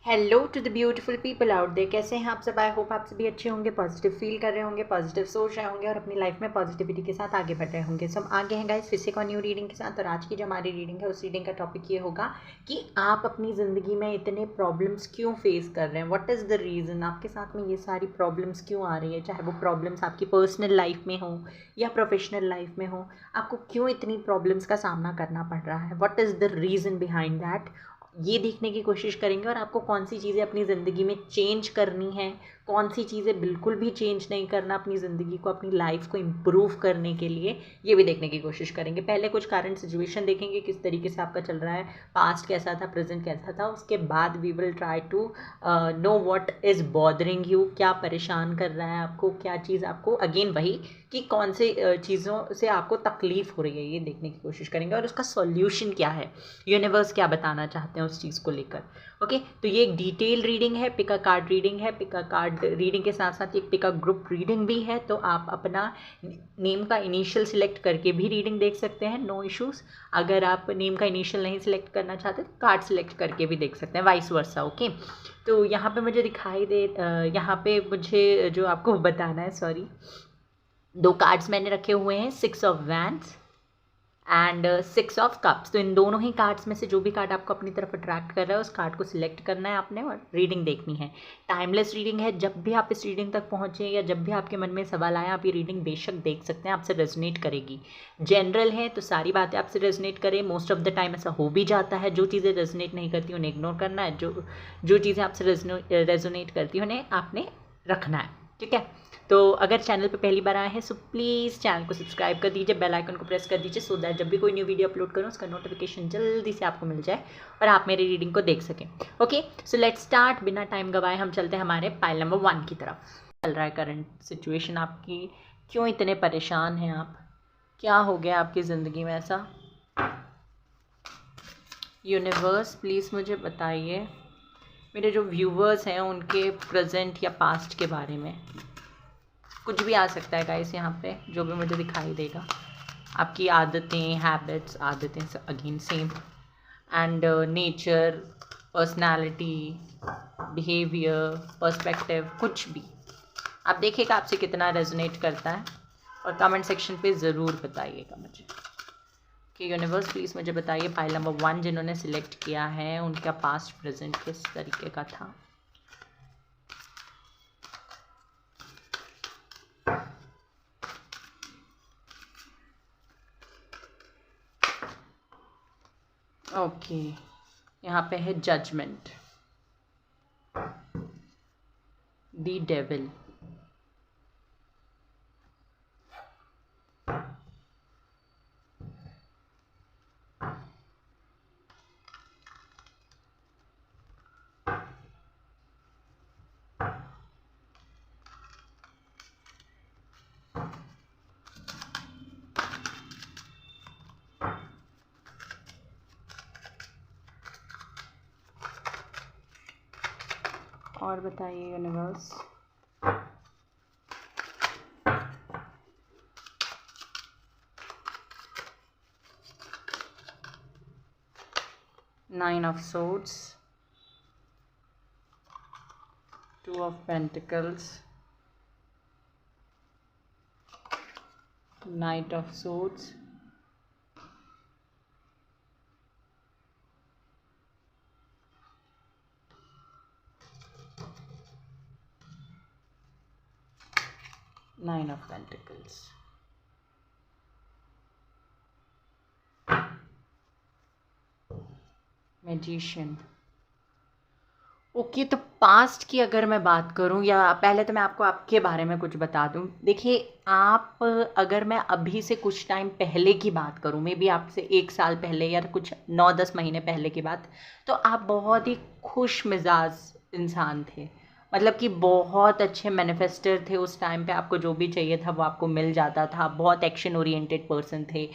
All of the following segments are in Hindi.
Hello to the beautiful people out there. कैसे हैं आप सब? आई होप आप सभी अच्छे होंगे, पॉजिटिव फील कर रहे होंगे, पॉजिटिव सोच रहे होंगे और अपनी लाइफ में पॉजिटिविटी के साथ आगे बढ़ रहे होंगे। सब आगे हैं गाइस फिर से एक न्यू रीडिंग के साथ। और आज की जो हमारी रीडिंग है उस रीडिंग का टॉपिक ये होगा कि आप अपनी ज़िंदगी में इतने प्रॉब्लम्स क्यों फेस कर रहे हैं। व्हाट इज़ द रीज़न आपके साथ में ये सारी प्रॉब्लम्स क्यों आ रही है, चाहे वो प्रॉब्लम्स आपकी पर्सनल लाइफ में हो या प्रोफेशनल लाइफ में हो। आपको क्यों इतनी प्रॉब्लम्स का सामना करना पड़ रहा है, what is the reason behind that, ये देखने की कोशिश करेंगे। और आपको कौन सी चीज़ें अपनी ज़िंदगी में चेंज करनी है, कौन सी चीज़ें बिल्कुल भी चेंज नहीं करना अपनी ज़िंदगी को, अपनी लाइफ को इम्प्रूव करने के लिए, ये भी देखने की कोशिश करेंगे। पहले कुछ करंट सिचुएशन देखेंगे, किस तरीके से आपका चल रहा है, पास्ट कैसा था, प्रेजेंट कैसा था। उसके बाद we will try to know what is bothering you, क्या परेशान कर रहा है आपको, क्या चीज़ आपको, अगेन वही कि कौन से चीज़ों से आपको तकलीफ़ हो रही है, ये देखने की कोशिश करेंगे। और उसका सॉल्यूशन क्या है, यूनिवर्स क्या बताना चाहते हैं उस चीज़ को लेकर। ओके, तो ये एक डिटेल रीडिंग है, पिक अ कार्ड रीडिंग है। पिक अ कार्ड रीडिंग के साथ साथ एक पिक अ ग्रुप रीडिंग भी है। तो आप अपना नेम का इनिशियल सिलेक्ट करके भी रीडिंग देख सकते हैं, नो इश्यूज़। अगर आप नेम का इनिशियल नहीं सिलेक्ट करना चाहते तो कार्ड सिलेक्ट करके भी देख सकते हैं, वाइस वर्सा। ओके, तो यहाँ पे मुझे दिखाई दे, यहाँ पे मुझे जो आपको बताना है, सॉरी, दो कार्ड्स मैंने रखे हुए हैं, 6 of wands and 6 of cups. तो इन दोनों ही कार्ड्स में से जो भी कार्ड आपको अपनी तरफ अट्रैक्ट कर रहा है उस कार्ड को सिलेक्ट करना है आपने और रीडिंग देखनी है। टाइमलेस रीडिंग है, जब भी आप इस रीडिंग तक पहुँचे या जब भी आपके मन में सवाल आए आप ये रीडिंग बेशक देख सकते हैं, आपसे रेजोनेट करेगी। जनरल है तो सारी बातें आपसे रेजोनेट करें, मोस्ट ऑफ द टाइम ऐसा हो भी जाता है। जो चीज़ें रेजोनेट नहीं करती उन्हें इग्नोर करना है, जो चीज़ें आपसे रेजोनेट करती हैं उन्हें आपने रखना है, ठीक है। तो अगर चैनल पे पहली बार आए हैं सो प्लीज़ चैनल को सब्सक्राइब कर दीजिए, बेल आइकन को प्रेस कर दीजिए, सो दैट जब भी कोई न्यू वीडियो अपलोड करूँ उसका नोटिफिकेशन जल्दी से आपको मिल जाए और आप मेरी रीडिंग को देख सकें। Okay, so let's start. बिना टाइम गवाए हम चलते हैं हमारे पाइल नंबर 1 की तरफ। चल रहा है करंट सिचुएशन आपकी, क्यों इतने परेशान हैं आप, क्या हो गया आपकी ज़िंदगी में ऐसा। यूनिवर्स प्लीज़ मुझे बताइए मेरे जो व्यूवर्स हैं उनके प्रेजेंट या पास्ट के बारे में। कुछ भी आ सकता है गाइस, यहाँ पे जो भी मुझे दिखाई देगा, आपकी आदतें, हैबिट्स, आदतें again same, and nature, personality, behaviour, perspective, कुछ भी आप देखिएगा आपसे कितना रेजोनेट करता है और कमेंट सेक्शन पे ज़रूर बताइएगा मुझे कि यूनिवर्स प्लीज़ मुझे बताइए फाइल नंबर 1 जिन्होंने सिलेक्ट किया है उनका पास्ट प्रेजेंट किस तरीके का था। ओके, यहाँ पे है जजमेंट, द डेविल, और बताइए universe. Nine of Swords, 2 of Pentacles, Knight of Swords, Nine of Pentacles, Magician। Okay, तो पास्ट की अगर मैं बात करूं, या पहले तो मैं आपको आपके बारे में कुछ बता दूं। देखिए, आप, अगर मैं अभी से कुछ टाइम पहले की बात करूं, मे बी आपसे 1 साल पहले या कुछ 9-10 महीने पहले की बात, तो आप बहुत ही खुश मिजाज इंसान थे। मतलब कि बहुत अच्छे मैनिफेस्टर थे। उस टाइम पे आपको जो भी चाहिए था वो आपको मिल जाता था। बहुत एक्शन ओरिएंटेड पर्सन थे।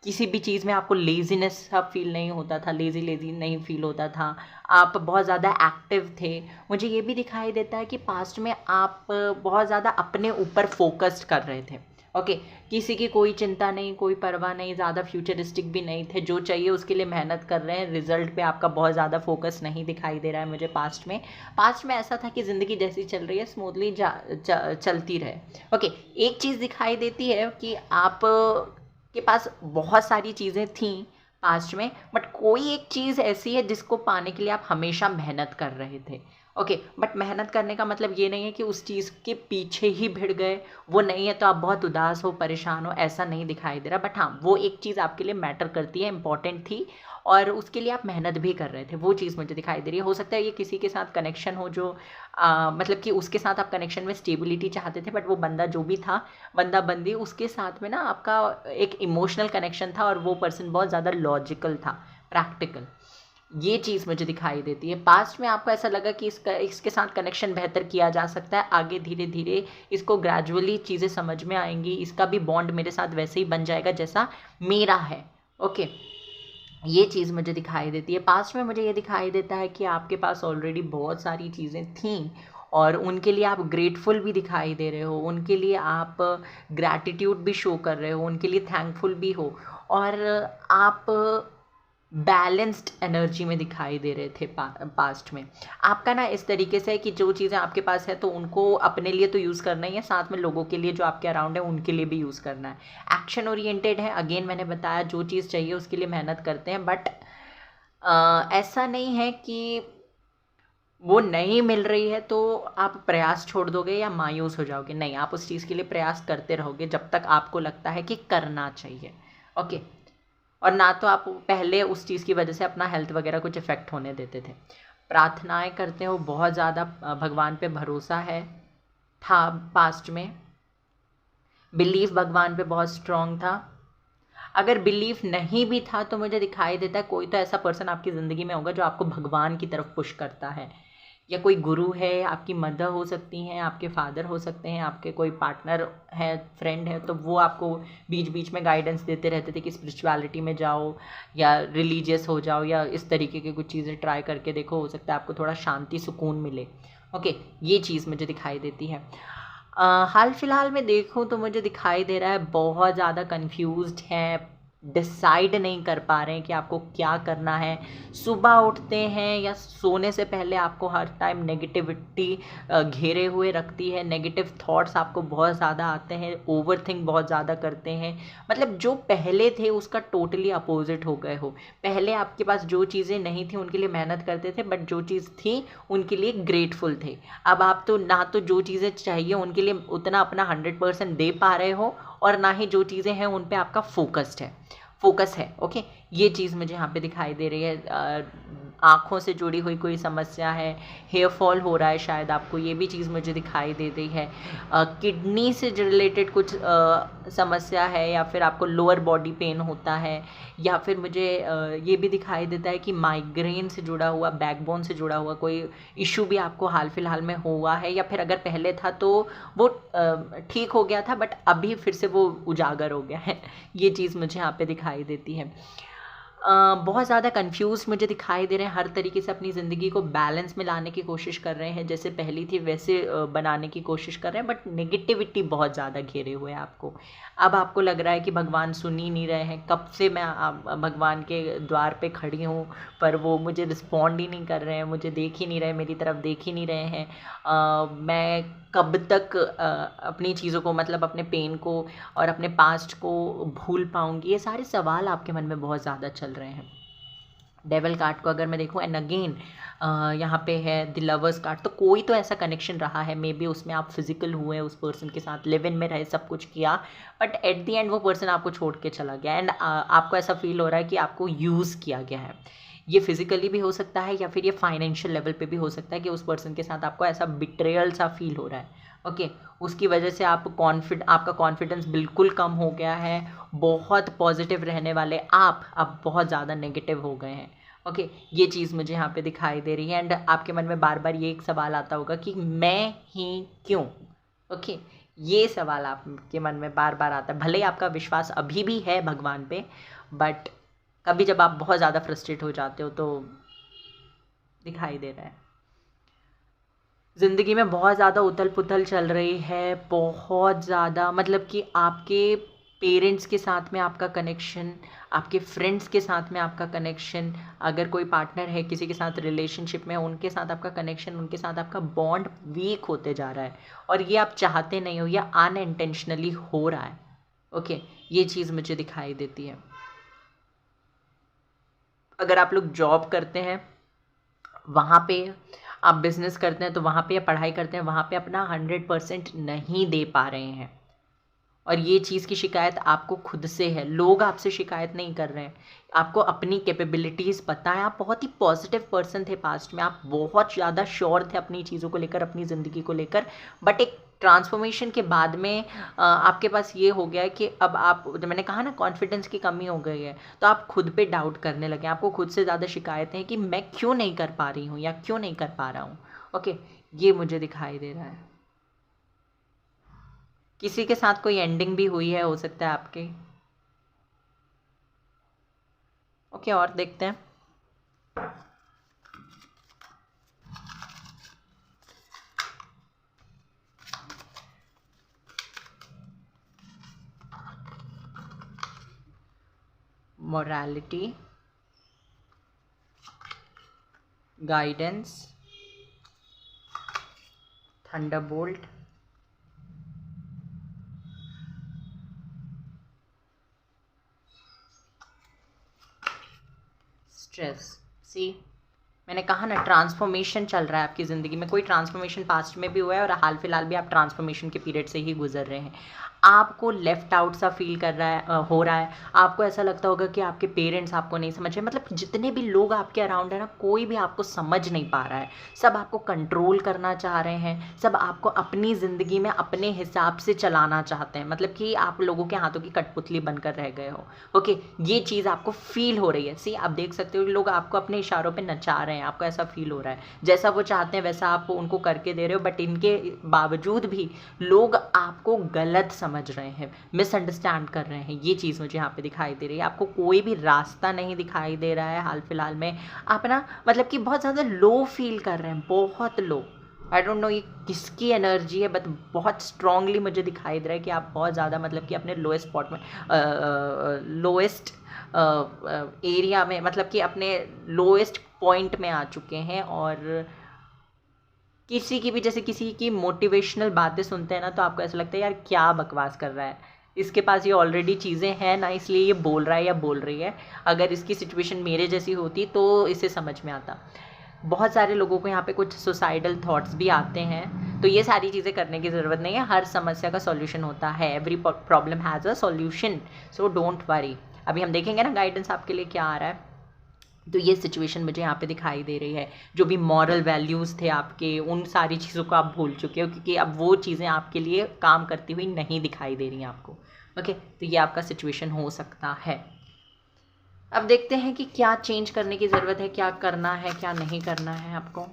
किसी भी चीज़ में आपको लेज़ीनेस सा फील नहीं होता था, लेज़ी नहीं फील होता था। आप बहुत ज़्यादा एक्टिव थे। मुझे ये भी दिखाई देता है कि पास्ट में आप बहुत ज़्यादा अपने ऊपर फोकस्ड कर रहे थे। ओके, किसी की कोई चिंता नहीं, कोई परवाह नहीं, ज़्यादा फ्यूचरिस्टिक भी नहीं थे, जो चाहिए उसके लिए मेहनत कर रहे हैं, रिजल्ट पे आपका बहुत ज़्यादा फोकस नहीं दिखाई दे रहा है मुझे। पास्ट में ऐसा था कि ज़िंदगी जैसी चल रही है स्मूथली चलती रहे। ओके, एक चीज़ दिखाई देती है कि आप के पास बहुत सारी चीज़ें थी पास्ट में, बट कोई एक चीज़ ऐसी है जिसको पाने के लिए आप हमेशा मेहनत कर रहे थे। ओके, बट मेहनत करने का मतलब ये नहीं है कि उस चीज़ के पीछे ही भिड़ गए, वो नहीं है तो आप बहुत उदास हो, परेशान हो, ऐसा नहीं दिखाई दे रहा। बट हाँ, वो एक चीज़ आपके लिए मैटर करती है, इंपॉर्टेंट थी, और उसके लिए आप मेहनत भी कर रहे थे, वो चीज़ मुझे दिखाई दे रही है। हो सकता है ये किसी के साथ कनेक्शन हो जो मतलब कि उसके साथ आप कनेक्शन में स्टेबिलिटी चाहते थे, बट वो बंदा जो भी था, बंदा बंदी, उसके साथ में ना आपका एक इमोशनल कनेक्शन था, और वो पर्सन बहुत ज़्यादा लॉजिकल था, प्रैक्टिकल। ये चीज़ मुझे दिखाई देती है। पास्ट में आपको ऐसा लगा कि इसके साथ कनेक्शन बेहतर किया जा सकता है, आगे धीरे धीरे इसको ग्रेजुअली चीज़ें समझ में आएंगी, इसका भी बॉन्ड मेरे साथ वैसे ही बन जाएगा जैसा मेरा है। ओके, ये चीज़ मुझे दिखाई देती है। पास्ट में मुझे ये दिखाई देता है कि आपके पास ऑलरेडी बहुत सारी चीज़ें थीं, और उनके लिए आप ग्रेटफुल भी दिखाई दे रहे हो, उनके लिए आप ग्रैटिट्यूड भी शो कर रहे हो, उनके लिए थैंकफुल भी हो, और आप बैलेंस्ड एनर्जी में दिखाई दे रहे थे पास्ट में। आपका ना इस तरीके से है कि जो चीज़ें आपके पास है तो उनको अपने लिए तो यूज़ करना ही है, साथ में लोगों के लिए जो आपके अराउंड है उनके लिए भी यूज़ करना है। एक्शन ओरिएंटेड है, अगेन मैंने बताया जो चीज़ चाहिए उसके लिए मेहनत करते हैं, बट ऐसा नहीं है कि वो नहीं मिल रही है तो आप प्रयास छोड़ दोगे या मायूस हो जाओगे। नहीं, आप उस चीज़ के लिए प्रयास करते रहोगे जब तक आपको लगता है कि करना चाहिए। ओके, और ना तो आप पहले उस चीज़ की वजह से अपना हेल्थ वगैरह कुछ इफ़ेक्ट होने देते थे। प्रार्थनाएं करते हो, बहुत ज़्यादा भगवान पे भरोसा है था पास्ट में, बिलीफ भगवान पे बहुत स्ट्रॉन्ग था। अगर बिलीफ नहीं भी था तो मुझे दिखाई देता है कोई तो ऐसा पर्सन आपकी ज़िंदगी में होगा जो आपको भगवान की तरफ पुश करता है, या कोई गुरु है, आपकी मदर हो सकती हैं, आपके फादर हो सकते हैं, आपके कोई पार्टनर है, फ्रेंड है, तो वो आपको बीच बीच में गाइडेंस देते रहते थे कि स्पिरिचुअलिटी में जाओ या रिलीजियस हो जाओ या इस तरीके की कुछ चीज़ें ट्राई करके देखो, हो सकता है आपको थोड़ा शांति सुकून मिले। ओके, ये चीज़ मुझे दिखाई देती है। हाल फिलहाल में देखूं तो मुझे दिखाई दे रहा है बहुत ज़्यादा कंफ्यूज्ड है, डिसाइड नहीं कर पा रहे हैं कि आपको क्या करना है। सुबह उठते हैं या सोने से पहले आपको हर टाइम नेगेटिविटी घेरे हुए रखती है, नेगेटिव थॉट्स आपको बहुत ज़्यादा आते हैं, ओवरथिंक बहुत ज़्यादा करते हैं। मतलब जो पहले थे उसका टोटली अपोजिट हो गए हो। पहले आपके पास जो चीज़ें नहीं थी उनके लिए मेहनत करते थे, बट जो चीज़ थी उनके लिए ग्रेटफुल थे। अब आप तो ना तो जो चीज़ें चाहिए उनके लिए उतना अपना 100% दे पा रहे हो, और ना ही जो चीज़ें हैं उन पे आपका फोकस है। ओके, ये चीज़ मुझे यहाँ पे दिखाई दे रही है। आँखों से जुड़ी हुई कोई समस्या है, हेयर फॉल हो रहा है शायद आपको, ये भी चीज़ मुझे दिखाई दे रही है। किडनी से रिलेटेड कुछ समस्या है, या फिर आपको लोअर बॉडी पेन होता है, या फिर मुझे ये भी दिखाई देता है कि माइग्रेन से जुड़ा हुआ, बैकबोन से जुड़ा हुआ कोई इशू भी आपको हाल फिलहाल में हुआ है, या फिर अगर पहले था तो वो ठीक हो गया था बट अभी फिर से वो उजागर हो गया है। ये चीज़ मुझे यहाँ पे दिखाई देती है। बहुत ज़्यादा कंफ्यूज मुझे दिखाई दे रहे हैं, हर तरीके से अपनी ज़िंदगी को बैलेंस में लाने की कोशिश कर रहे हैं, जैसे पहली थी वैसे बनाने की कोशिश कर रहे हैं, बट नेगेटिविटी बहुत ज़्यादा घेरे हुए हैं आपको। अब आपको लग रहा है कि भगवान सुन ही नहीं रहे हैं, कब से मैं भगवान के द्वार पे खड़ी हूँ पर वो मुझे रिस्पॉन्ड ही नहीं कर रहे हैं, मुझे देख ही नहीं रहे, मेरी तरफ देख ही नहीं रहे हैं। मैं कब तक अपनी चीज़ों को, मतलब अपने पेन को और अपने पास्ट को भूल पाऊंगी, ये सारे सवाल आपके मन में बहुत ज़्यादा चल रहे हैं। डेवल कार्ड को अगर मैं देखूं, एंड अगेन यहाँ पे है द लवर्स कार्ड, तो कोई तो ऐसा कनेक्शन रहा है, मे बी उसमें आप फिजिकल हुए, उस पर्सन के साथ लिव इन में रहे, सब कुछ किया, बट एट द एंड वो पर्सन आपको छोड़ के चला गया, एंड आपको ऐसा फील हो रहा है कि आपको यूज़ किया गया है। ये फिजिकली भी हो सकता है या फिर ये फाइनेंशियल लेवल पे भी हो सकता है कि उस पर्सन के साथ आपको ऐसा बिट्रेयल सा फील हो रहा है। ओके, उसकी वजह से आपका कॉन्फिडेंस बिल्कुल कम हो गया है, बहुत पॉजिटिव रहने वाले आप अब बहुत ज़्यादा नेगेटिव हो गए हैं। ओके, ये चीज़ मुझे यहाँ पे दिखाई दे रही है, एंड आपके मन में बार बार ये एक सवाल आता होगा कि मैं ही क्यों। ओके, ये सवाल आपके मन में बार बार आता है, भले ही आपका विश्वास अभी भी है भगवान पे, बट कभी जब आप बहुत ज़्यादा फ्रस्ट्रेट हो जाते हो तो दिखाई दे रहा है। ज़िंदगी में बहुत ज़्यादा उथल पुथल चल रही है, बहुत ज़्यादा, मतलब कि आपके पेरेंट्स के साथ में आपका कनेक्शन, आपके फ्रेंड्स के साथ में आपका कनेक्शन, अगर कोई पार्टनर है किसी के साथ रिलेशनशिप में, उनके साथ आपका कनेक्शन, उनके साथ आपका बॉन्ड वीक होते जा रहा है, और ये आप चाहते नहीं हो, या अनइंटेंशनली हो रहा है। ओके, ये चीज़ मुझे दिखाई देती है। अगर आप लोग जॉब करते हैं वहाँ पे, आप बिज़नेस करते हैं तो वहाँ पे, या पढ़ाई करते हैं वहाँ पे अपना 100% नहीं दे पा रहे हैं, और ये चीज़ की शिकायत आपको खुद से है, लोग आपसे शिकायत नहीं कर रहे हैं। आपको अपनी कैपेबिलिटीज़ पता है, आप बहुत ही पॉजिटिव पर्सन थे पास्ट में, आप बहुत ज़्यादा श्योर थे अपनी चीज़ों को लेकर, अपनी ज़िंदगी को लेकर, बट एक ट्रांसफॉर्मेशन के बाद में आपके पास ये हो गया है कि अब आप, जब मैंने कहा ना कॉन्फिडेंस की कमी हो गई है, तो आप खुद पे डाउट करने लगे, आपको खुद से ज़्यादा शिकायतें हैं कि मैं क्यों नहीं कर पा रही हूँ या क्यों नहीं कर पा रहा हूँ। ओके, ये मुझे दिखाई दे रहा है। किसी के साथ कोई एंडिंग भी हुई है, हो सकता है आपके। ओके, और देखते हैं। Morality, guidance, thunderbolt, stress. See, मैंने कहा ना ट्रांसफॉर्मेशन चल रहा है आपकी ज़िंदगी में, कोई ट्रांसफॉर्मेशन पास्ट में भी हुआ है और हाल फिलहाल भी आप ट्रांसफॉर्मेशन के पीरियड से ही गुजर रहे हैं। आपको लेफ्ट आउट सा फील कर रहा है, हो रहा है, आपको ऐसा लगता होगा कि आपके पेरेंट्स आपको नहीं समझ रहे, मतलब जितने भी लोग आपके अराउंड है ना, कोई भी आपको समझ नहीं पा रहा है, सब आपको कंट्रोल करना चाह रहे हैं, सब आपको अपनी ज़िंदगी में अपने हिसाब से चलाना चाहते हैं, मतलब कि आप लोगों के हाथों की कठपुतली बनकर रह गए हो। ओके, ये चीज़ आपको फील हो रही है। सी, आप देख सकते हो लोग आपको अपने इशारों पे नचा रहे हैं, आपको ऐसा फील हो रहा है, जैसा वो चाहते हैं वैसा आप उनको करके दे रहे हो, बट इनके बावजूद भी लोग आपको गलत समझ रहे हैं, मिसअंडरस्टैंड कर रहे हैं। ये चीज़ मुझे यहाँ पे दिखाई दे रही है। आपको कोई भी रास्ता नहीं दिखाई दे रहा है हाल फिलहाल में, आप ना मतलब कि बहुत ज़्यादा लो फील कर रहे हैं, बहुत लो। आई डोंट नो ये किसकी एनर्जी है, बट बहुत स्ट्रांगली मुझे दिखाई दे रहा है कि आप बहुत ज़्यादा मतलब कि अपने लोएस्ट स्पॉट में, लोएस्ट एरिया में, मतलब कि अपने लोएस्ट पॉइंट में आ चुके हैं, और किसी की भी, जैसे किसी की मोटिवेशनल बातें सुनते हैं ना, तो आपको ऐसा लगता है यार क्या बकवास कर रहा है, इसके पास ये ऑलरेडी चीज़ें हैं ना, इसलिए ये बोल रहा है या बोल रही है, अगर इसकी सिचुएशन मेरे जैसी होती तो इसे समझ में आता। बहुत सारे लोगों को यहाँ पे कुछ सुसाइडल थॉट्स भी आते हैं, तो ये सारी चीज़ें करने की ज़रूरत नहीं है, हर समस्या का सॉल्यूशन होता है, every problem has a solution, so don't worry. अभी हम देखेंगे ना गाइडेंस आपके लिए क्या आ रहा है। तो ये सिचुएशन मुझे यहाँ पे दिखाई दे रही है, जो भी मॉरल वैल्यूज़ थे आपके, उन सारी चीज़ों को आप भूल चुके हो, क्योंकि अब वो चीज़ें आपके लिए काम करती हुई नहीं दिखाई दे रही हैं आपको। ओके, तो ये आपका सिचुएशन हो सकता है। अब देखते हैं कि क्या चेंज करने की ज़रूरत है, क्या करना है, क्या नहीं करना है आपको।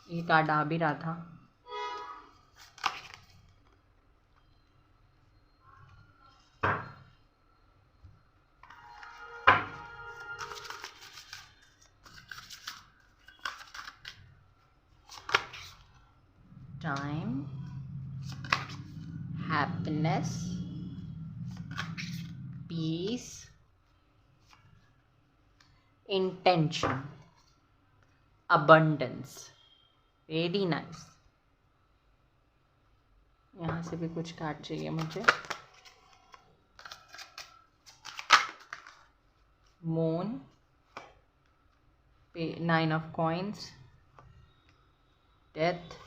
ये कार्ड आ भी रहा था। Time, happiness, peace, intention, abundance. Very nice. यहाँ से भी कुछ कार्ड चाहिए मुझे। Moon, 9 of coins, death,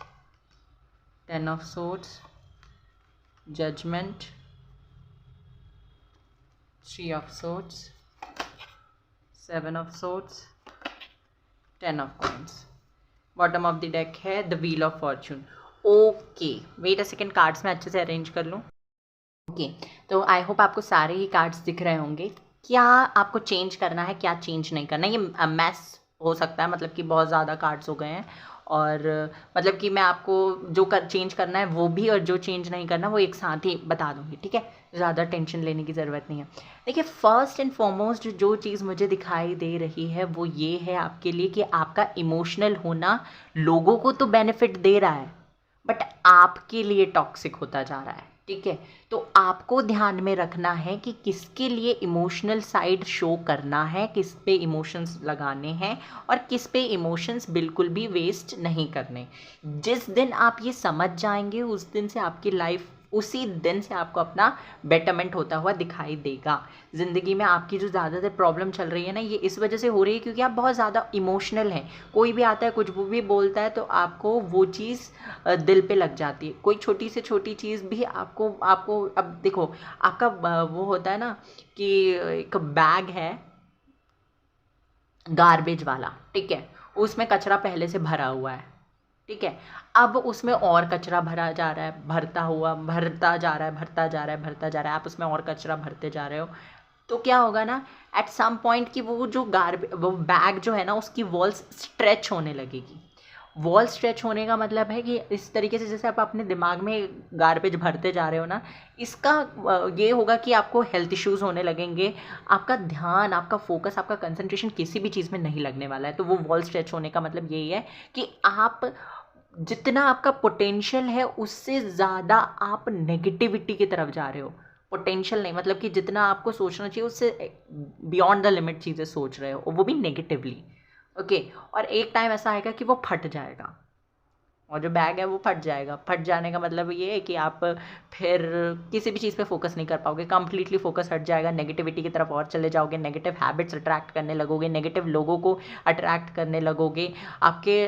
10 of swords, judgment, 3 of swords, 7 of swords, 10 of coins. Bottom of the deck है the wheel of fortune. Okay, wait a second, cards में अच्छे से अरेंज कर लूँ। ओके, तो आई होप आपको सारे ही कार्ड्स दिख रहे होंगे। क्या आपको चेंज करना है, क्या चेंज नहीं करना है, ये मैस हो सकता है, मतलब कि बहुत ज़्यादा कार्ड्स हो गए हैं, और मतलब कि मैं आपको जो चेंज करना है वो भी और जो चेंज नहीं करना वो एक साथ ही बता दूंगी, ठीक है। ज़्यादा टेंशन लेने की ज़रूरत नहीं है। देखिए, फर्स्ट एंड फॉरमोस्ट जो चीज़ मुझे दिखाई दे रही है वो ये है आपके लिए कि आपका इमोशनल होना लोगों को तो बेनिफिट दे रहा है बट आपके लिए टॉक्सिक होता जा रहा है, ठीक है। तो आपको ध्यान में रखना है कि किसके लिए इमोशनल साइड शो करना है, किस पे इमोशंस लगाने हैं और किस पे इमोशंस बिल्कुल भी वेस्ट नहीं करने। जिस दिन आप ये समझ जाएंगे उस दिन से आपकी लाइफ, उसी दिन से आपको अपना बेटरमेंट होता हुआ दिखाई देगा। ज़िंदगी में आपकी जो ज़्यादातर प्रॉब्लम चल रही है ना, ये इस वजह से हो रही है क्योंकि आप बहुत ज़्यादा इमोशनल हैं। कोई भी आता है कुछ भी बोलता है तो आपको वो चीज़ दिल पे लग जाती है। कोई छोटी से छोटी चीज़ भी आपको आपको अब देखो, आपका वो होता है ना कि एक बैग है गार्बेज वाला, ठीक है, उसमें कचरा पहले से भरा हुआ है, ठीक है। अब उसमें और कचरा भरा जा रहा है, भरता जा रहा है, भरता जा रहा है, आप उसमें और कचरा भरते जा रहे हो। तो क्या होगा ना, एट सम पॉइंट कि वो बैग जो है ना उसकी वॉल्स स्ट्रेच होने लगेगी। वॉल स्ट्रेच होने का मतलब है कि इस तरीके से जैसे आप अपने दिमाग में गार्बेज भरते जा रहे हो ना, इसका ये होगा कि आपको हेल्थ इश्यूज़ होने लगेंगे। आपका ध्यान, आपका फोकस, आपका कंसंट्रेशन किसी भी चीज़ में नहीं लगने वाला है। तो वो वॉल स्ट्रेच होने का मतलब यही है कि आप जितना आपका पोटेंशियल है उससे ज़्यादा आप नेगेटिविटी की तरफ जा रहे हो। पोटेंशियल नहीं, मतलब कि जितना आपको सोचना चाहिए उससे बियॉन्ड द लिमिट चीज़ें सोच रहे हो, और वो भी नेगेटिवली, ओके। और एक टाइम ऐसा आएगा कि वो फट जाएगा और जो बैग है वो फट जाएगा। फट जाने का मतलब ये है कि आप फिर किसी भी चीज़ पे फोकस नहीं कर पाओगे, कंप्लीटली फोकस हट जाएगा, नेगेटिविटी की तरफ और चले जाओगे, नेगेटिव हैबिट्स अट्रैक्ट करने लगोगे, नेगेटिव लोगों को अट्रैक्ट करने लगोगे, आपके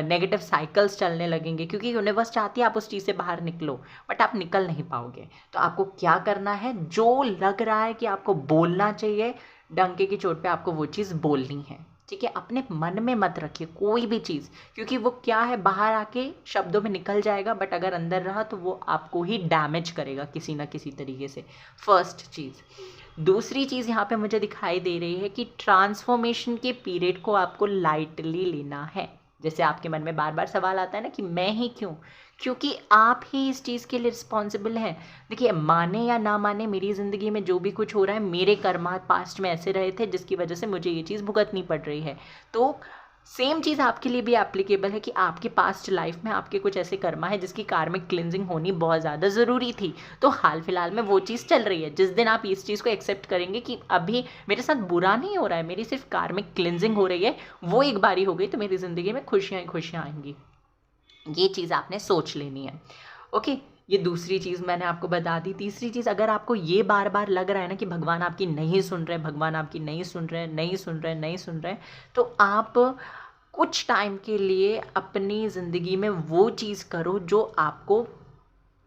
नेगेटिव साइकिल्स चलने लगेंगे क्योंकि यूनिवर्स चाहती है आप उस चीज़ से बाहर निकलो बट आप निकल नहीं पाओगे। तो आपको क्या करना है, जो लग रहा है कि आपको बोलना चाहिए, डंके की चोट पे आपको वो चीज़ बोलनी है, ठीक है। अपने मन में मत रखिए कोई भी चीज़, क्योंकि वो क्या है, बाहर आके शब्दों में निकल जाएगा बट अगर अंदर रहा तो वो आपको ही डैमेज करेगा किसी ना किसी तरीके से। फर्स्ट चीज़। दूसरी चीज़ यहाँ पे मुझे दिखाई दे रही है कि ट्रांसफॉर्मेशन के पीरियड को आपको लाइटली लेना है। जैसे आपके मन में बार बार सवाल आता है ना कि मैं ही क्यों, क्योंकि आप ही इस चीज़ के लिए रिस्पॉन्सिबल हैं। देखिए, माने या ना माने, मेरी ज़िंदगी में जो भी कुछ हो रहा है, मेरे कर्मा पास्ट में ऐसे रहे थे जिसकी वजह से मुझे ये चीज़ भुगतनी पड़ रही है। तो सेम चीज़ आपके लिए भी एप्लीकेबल है कि आपके पास्ट लाइफ में आपके कुछ ऐसे कर्मा है जिसकी कार्मिक क्लिनजिंग होनी बहुत ज़्यादा ज़रूरी थी। तो हाल फिलहाल में वो चीज़ चल रही है। जिस दिन आप इस चीज़ को एक्सेप्ट करेंगे कि अभी मेरे साथ बुरा नहीं हो रहा है, मेरी सिर्फ कार्मिक क्लिनजिंग हो रही है, वो एक बारी हो गई, तो मेरी ज़िंदगी में खुशियाँ ही खुशियाँ आएंगी। ये चीज़ आपने सोच लेनी है, ओके। ये दूसरी चीज़ मैंने आपको बता दी। तीसरी चीज़, अगर आपको ये बार बार लग रहा है ना कि भगवान आपकी नहीं सुन रहे, भगवान आपकी नहीं सुन रहे, नहीं सुन रहे, नहीं सुन रहे, तो आप कुछ टाइम के लिए अपनी ज़िंदगी में वो चीज़ करो जो आपको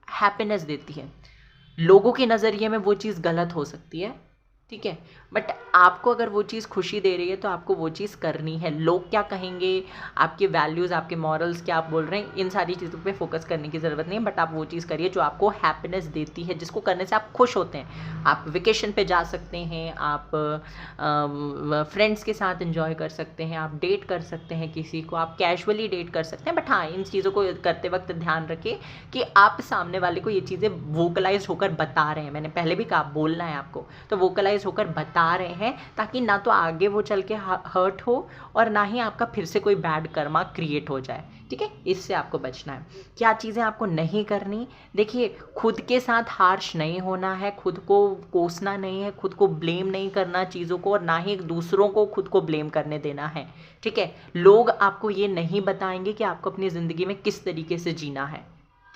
हैप्पीनेस देती है। लोगों के नज़रिए में वो चीज़ गलत हो सकती है, ठीक है, बट आपको अगर वो चीज़ खुशी दे रही है तो आपको वो चीज़ करनी है। लोग क्या कहेंगे, आपके वैल्यूज़, आपके मॉरल्स क्या आप बोल रहे हैं, इन सारी चीज़ों पे फोकस करने की ज़रूरत नहीं है, बट आप वो चीज़ करिए जो आपको हैप्पीनेस देती है, जिसको करने से आप खुश होते हैं। आप वेकेशन पे जा सकते हैं, आप फ्रेंड्स के साथ एंजॉय कर सकते हैं, आप डेट कर सकते हैं किसी को, आप कैजुअली डेट कर सकते हैं, बट हाँ, इन चीज़ों को करते वक्त ध्यान रखिए कि आप सामने वाले को ये चीज़ें वोकलाइज होकर बता रहे हैं। मैंने पहले भी कहा, बोलना है आपको, तो वोकलाइज होकर बता रहे हैं ताकि ना तो आगे वो चल के हर्ट हो और ना ही आपका फिर से कोई बैड कर्मा क्रिएट हो जाए, ठीक है। इससे आपको बचना है। क्या चीज़ें आपको नहीं करनी, देखिए, खुद के साथ हार्श नहीं होना है, खुद को कोसना नहीं है, खुद को ब्लेम नहीं करना चीज़ों को, और ना ही दूसरों को खुद को ब्लेम करने देना है, ठीक है। लोग आपको ये नहीं बताएंगे कि आपको अपनी ज़िंदगी में किस तरीके से जीना है,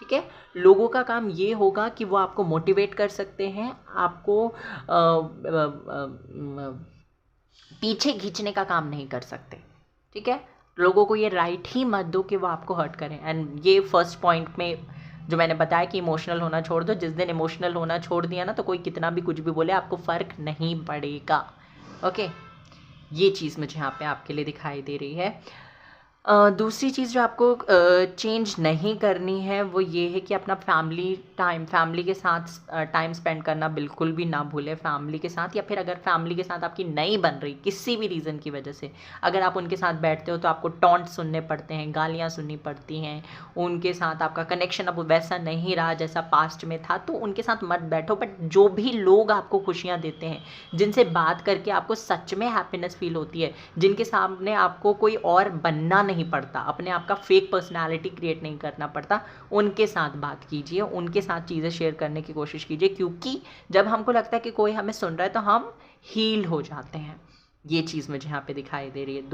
ठीक है। लोगों का काम ये होगा कि वो आपको मोटिवेट कर सकते हैं, आपको पीछे खींचने का काम नहीं कर सकते, ठीक है। लोगों को ये राइट ही मत दो कि वो आपको हर्ट करें। एंड ये फर्स्ट पॉइंट में जो मैंने बताया कि इमोशनल होना छोड़ दो, जिस दिन इमोशनल होना छोड़ दिया ना, तो कोई कितना भी कुछ भी बोले आपको फ़र्क नहीं पड़ेगा, ओके। ये चीज़ मुझे यहाँ पे आपके लिए दिखाई दे रही है। दूसरी चीज़ जो आपको चेंज नहीं करनी है वो ये है कि अपना फैमिली के साथ टाइम स्पेंड करना बिल्कुल भी ना भूलें फैमिली के साथ, या फिर अगर फैमिली के साथ आपकी नहीं बन रही किसी भी रीज़न की वजह से, अगर आप उनके साथ बैठते हो तो आपको टॉन्ट सुनने पड़ते हैं, गालियाँ सुननी पड़ती हैं, उनके साथ आपका कनेक्शन अब वैसा नहीं रहा जैसा पास्ट में था, तो उनके साथ मत बैठो। बट जो भी लोग आपको खुशियाँ देते हैं, जिनसे बात करके आपको सच में हैप्पीनेस फील होती है, जिनके सामने आपको कोई और बनना नहीं पड़ता, अपने आप का फेक पर्सनालिटी क्रिएट नहीं करना पड़ता, उनके साथ बात कीजिए, उनके साथ चीज़ें शेयर करने की कोशिश कीजिए, क्योंकि जब हमको लगता है कि कोई हमें सुन रहा है तो हम हील हो जाते हैं। ये चीज़ मुझे यहाँ पे दिखाई दे रही है।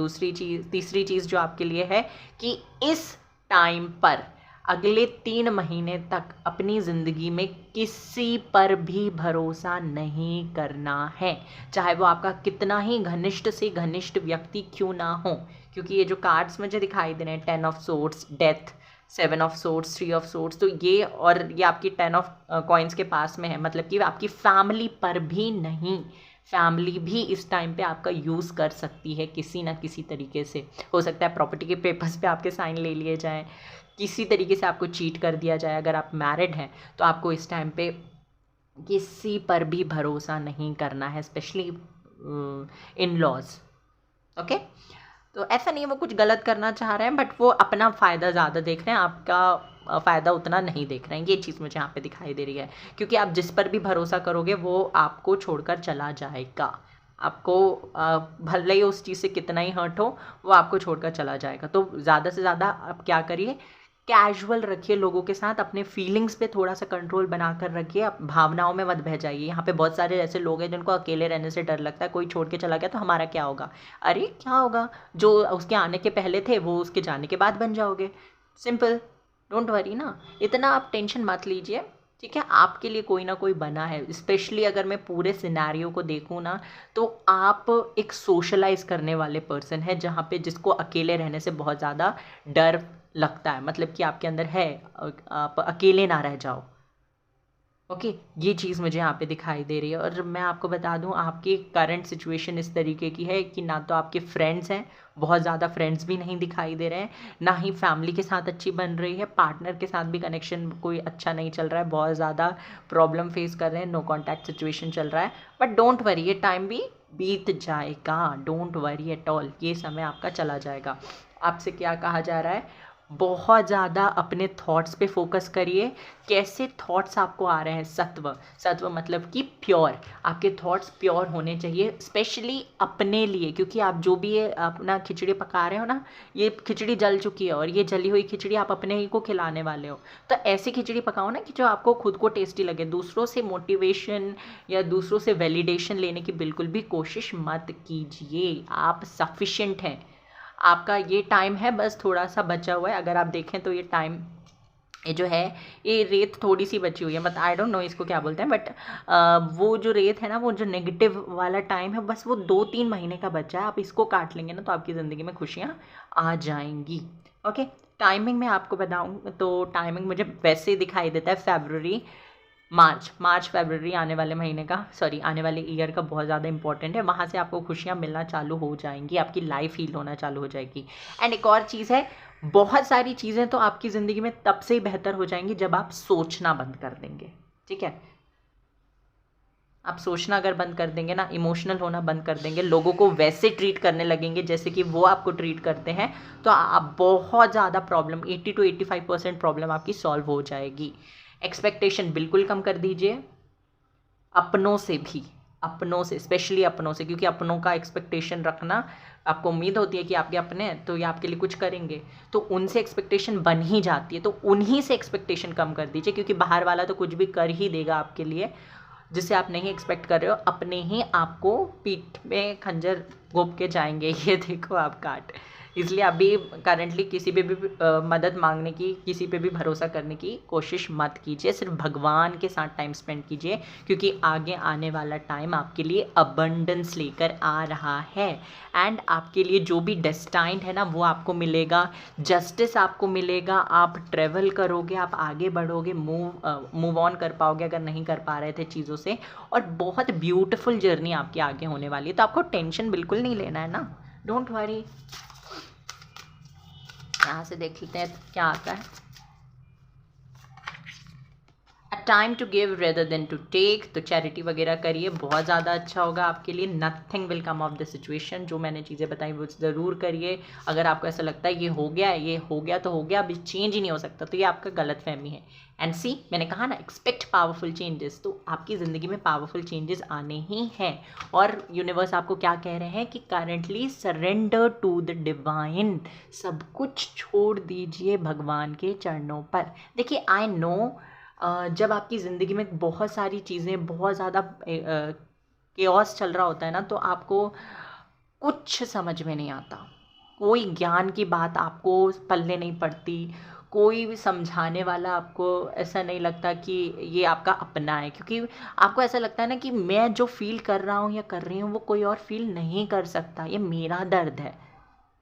तीसरी चीज़ जो आपके लिए है कि इस टाइम पर अगले 3 महीने तक अपनी ज़िंदगी में किसी पर भी भरोसा नहीं करना है, चाहे वो आपका कितना ही घनिष्ठ से घनिष्ठ व्यक्ति क्यों ना हो। क्योंकि ये जो कार्ड्स मुझे दिखाई दे रहे हैं, 10 of swords, death, 7 of swords, 3 of swords, तो ये और ये आपकी 10 ऑफ कॉइन्स के पास में है, मतलब कि आपकी फैमिली पर भी नहीं, फैमिली भी इस टाइम पे आपका यूज़ कर सकती है किसी ना किसी तरीके से। हो सकता है प्रॉपर्टी के पेपर्स पे आपके साइन ले लिए जाएं, किसी तरीके से आपको चीट कर दिया जाए। अगर आप मैरिड हैं तो आपको इस टाइम पे किसी पर भी भरोसा नहीं करना है, स्पेशली इन लॉज। ओके, तो ऐसा नहीं है वो कुछ गलत करना चाह रहे हैं, बट वो अपना फ़ायदा ज़्यादा देख रहे हैं, आपका फ़ायदा उतना नहीं देख रहे हैं। ये चीज़ मुझे यहाँ पे दिखाई दे रही है, क्योंकि आप जिस पर भी भरोसा करोगे वो आपको छोड़कर चला जाएगा। आपको भले ही उस चीज़ से कितना ही हर्ट हो, वो आपको छोड़कर चला जाएगा। तो ज़्यादा से ज़्यादा आप क्या करिए, कैजुअल रखिए लोगों के साथ, अपने फीलिंग्स पे थोड़ा सा कंट्रोल बनाकर रखिए, आप भावनाओं में मत बह जाइए। यहाँ पे बहुत सारे ऐसे लोग हैं जिनको अकेले रहने से डर लगता है, कोई छोड़ के चला गया तो हमारा क्या होगा। अरे क्या होगा, जो उसके आने के पहले थे वो उसके जाने के बाद बन जाओगे। सिंपल, डोंट वरी ना, इतना आप टेंशन मत लीजिए, ठीक है। आपके लिए कोई ना कोई बना है। स्पेशली अगर मैं पूरे सिनेरियो को देखूँ ना, तो आप एक सोशलाइज करने वाले पर्सन है, जहाँ पे जिसको अकेले रहने से बहुत ज़्यादा डर लगता है, मतलब कि आपके अंदर है, आप अकेले ना रह जाओ। ओके, ये चीज़ मुझे यहाँ पे दिखाई दे रही है। और मैं आपको बता दूँ, आपकी करंट सिचुएशन इस तरीके की है कि ना तो आपके फ्रेंड्स हैं, बहुत ज़्यादा फ्रेंड्स भी नहीं दिखाई दे रहे हैं, ना ही फैमिली के साथ अच्छी बन रही है, पार्टनर के साथ भी कनेक्शन कोई अच्छा नहीं चल रहा है, बहुत ज़्यादा प्रॉब्लम फेस कर रहे हैं, नो कॉन्टैक्ट सिचुएशन चल रहा है। बट डोंट वरी, ये टाइम भी बीत जाएगा, डोंट वरी एट ऑल, ये समय आपका चला जाएगा। आपसे क्या कहा जा रहा है, बहुत ज़्यादा अपने थॉट्स पे फोकस करिए। कैसे थॉट्स आपको आ रहे हैं, सत्व मतलब कि प्योर, आपके थॉट्स प्योर होने चाहिए, स्पेशली अपने लिए। क्योंकि आप जो भी ये अपना खिचड़ी पका रहे हो ना, ये खिचड़ी जल चुकी है, और ये जली हुई खिचड़ी आप अपने ही को खिलाने वाले हो। तो ऐसी खिचड़ी पकाओ ना कि जो आपको खुद को टेस्टी लगे। दूसरों से मोटिवेशन या दूसरों से वैलिडेशन लेने की बिल्कुल भी कोशिश मत कीजिए, आप सफिशिएंट हैं। आपका ये टाइम है, बस थोड़ा सा बचा हुआ है। अगर आप देखें तो ये टाइम, ये जो है, ये रेत थोड़ी सी बची हुई है, मतलब आई डोंट नो इसको क्या बोलते हैं, बट वो जो रेत है ना, वो जो नेगेटिव वाला टाइम है, बस वो 2-3 महीने का बचा है। आप इसको काट लेंगे ना तो आपकी ज़िंदगी में खुशियाँ आ जाएंगी। ओके, टाइमिंग में आपको बताऊँ तो टाइमिंग मुझे वैसे ही दिखाई देता है फरवरी मार्च फरवरी आने वाले महीने का, सॉरी आने वाले ईयर का बहुत ज़्यादा इंपॉर्टेंट है। वहाँ से आपको खुशियाँ मिलना चालू हो जाएंगी, आपकी लाइफ हील होना चालू हो जाएगी। एंड एक और चीज़ है, बहुत सारी चीज़ें तो आपकी ज़िंदगी में तब से ही बेहतर हो जाएंगी जब आप सोचना बंद कर देंगे, ठीक है। आप सोचना अगर बंद कर देंगे ना, इमोशनल होना बंद कर देंगे, लोगों को वैसे ट्रीट करने लगेंगे जैसे कि वो आपको ट्रीट करते हैं, तो आप बहुत ज़्यादा प्रॉब्लम, 80 to 85% प्रॉब्लम आपकी सॉल्व हो जाएगी। एक्सपेक्टेशन बिल्कुल कम कर दीजिए, अपनों से भी, अपनों से, स्पेशली अपनों से, क्योंकि अपनों का एक्सपेक्टेशन रखना, आपको उम्मीद होती है कि आपके अपने हैं तो ये आपके लिए कुछ करेंगे, तो उनसे एक्सपेक्टेशन बन ही जाती है, तो उन्हीं से एक्सपेक्टेशन कम कर दीजिए, क्योंकि बाहर वाला तो कुछ भी कर ही देगा आपके लिए जिसे आप नहीं एक्सपेक्ट कर रहे हो। अपने ही आपको पीठ में खंजर घोंप के जाएंगे, ये देखो आप काट। इसलिए अभी करंटली किसी पे भी मदद मांगने की, किसी पे भी भरोसा करने की कोशिश मत कीजिए, सिर्फ भगवान के साथ टाइम स्पेंड कीजिए, क्योंकि आगे आने वाला टाइम आपके लिए अबंडेंस लेकर आ रहा है। एंड आपके लिए जो भी डेस्टाइंड है ना, वो आपको मिलेगा, जस्टिस आपको मिलेगा, आप ट्रेवल करोगे, आप आगे बढ़ोगे, मूव ऑन कर पाओगे अगर नहीं कर पा रहे थे चीज़ों से, और बहुत ब्यूटीफुल जर्नी आपकी आगे होने वाली है। तो आपको टेंशन बिल्कुल नहीं लेना है ना, डोंट वरी। यहाँ से देख लेते हैं क्या आता है। Time to give rather than to take, तो चैरिटी वगैरह करिए, बहुत ज़्यादा अच्छा होगा आपके लिए। Nothing will come of the situation, जो मैंने चीज़ें बताई वो ज़रूर करिए। अगर आपको ऐसा लगता है ये हो गया तो हो गया, अभी चेंज ही नहीं हो सकता, तो ये आपका गलत फहमी है। एंड सी, मैंने कहा ना, एक्सपेक्ट पावरफुल चेंजेस, तो आपकी ज़िंदगी में पावरफुल चेंजेस आने ही हैं। और यूनिवर्स आपको क्या कह रहे हैं कि currently surrender to the divine, सब कुछ छोड़ दीजिए भगवान के चरणों पर। देखिए, आई नो जब आपकी ज़िंदगी में बहुत सारी चीज़ें, बहुत ज़्यादा केओस चल रहा होता है ना, तो आपको कुछ समझ में नहीं आता, कोई ज्ञान की बात आपको पल्ले नहीं पड़ती, कोई भी समझाने वाला आपको ऐसा नहीं लगता कि ये आपका अपना है, क्योंकि आपको ऐसा लगता है ना कि मैं जो फील कर रहा हूँ या कर रही हूँ वो कोई और फील नहीं कर सकता, ये मेरा दर्द है।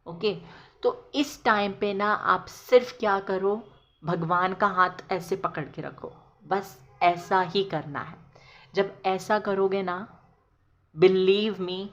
ओके, तो इस टाइम पे ना आप सिर्फ क्या करो, भगवान का हाथ ऐसे पकड़ के रखो, बस ऐसा ही करना है। जब ऐसा करोगे ना, बिलीव मी,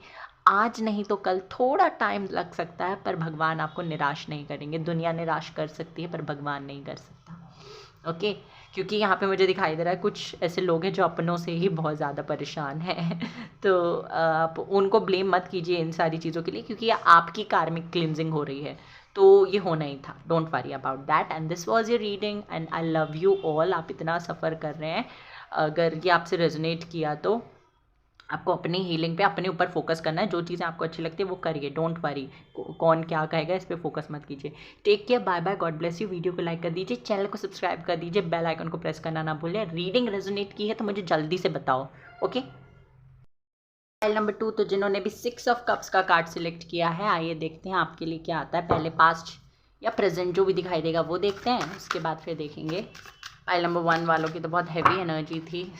आज नहीं तो कल, थोड़ा टाइम लग सकता है पर भगवान आपको निराश नहीं करेंगे। दुनिया निराश कर सकती है पर भगवान नहीं कर सकता। ओके, क्योंकि यहाँ पे मुझे दिखाई दे रहा है कुछ ऐसे लोग हैं जो अपनों से ही बहुत ज़्यादा परेशान हैं तो आप उनको ब्लेम मत कीजिए इन सारी चीज़ों के लिए, क्योंकि ये आपकी कार्मिक क्लिनजिंग हो रही है, तो ये होना ही था। Don't worry about that, and this was your reading, and I love you all. आप इतना सफ़र कर रहे हैं, अगर ये आपसे रेजोनेट किया तो आपको अपनी हीलिंग पे, अपने ऊपर फोकस करना है। जो चीज़ें आपको अच्छी लगती है वो करिए, डोंट वरी कौन क्या कहेगा, इस पर फोकस मत कीजिए। Take care, bye bye, God bless you. Video को लाइक कर दीजिए, चैनल को सब्सक्राइब कर दीजिए, बेल आइकन को प्रेस करना ना भूलें। रीडिंग रेजोनेट की है तो मुझे जल्दी से बताओ। ओके, फाइल नंबर 2, तो जिन्होंने भी 6 ऑफ कप्स का कार्ड सिलेक्ट किया है, आइए देखते हैं आपके लिए क्या आता है। पहले पास्ट या प्रेजेंट जो भी दिखाई देगा वो देखते हैं, उसके बाद फिर देखेंगे। फाइल नंबर 1 वालों की तो बहुत हैवी एनर्जी थी,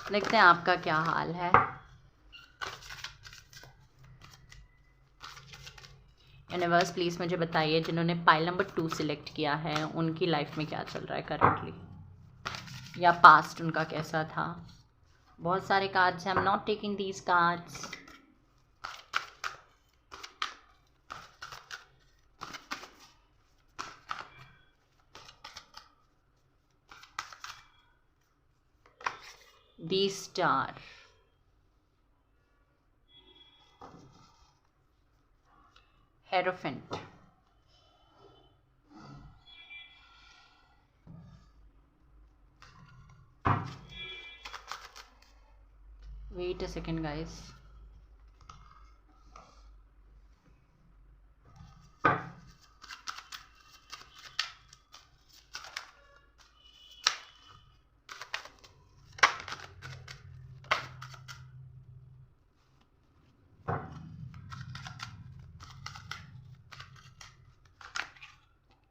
देखते हैं आपका क्या हाल है। यूनिवर्स प्लीज़ मुझे बताइए, जिन्होंने पाइल नंबर 2 सिलेक्ट किया है उनकी लाइफ में क्या चल रहा है करंटली, या पास्ट उनका कैसा था। बहुत सारे कार्ड्स हैं, I am not taking these cards. The star, hierophant, wait a second guys,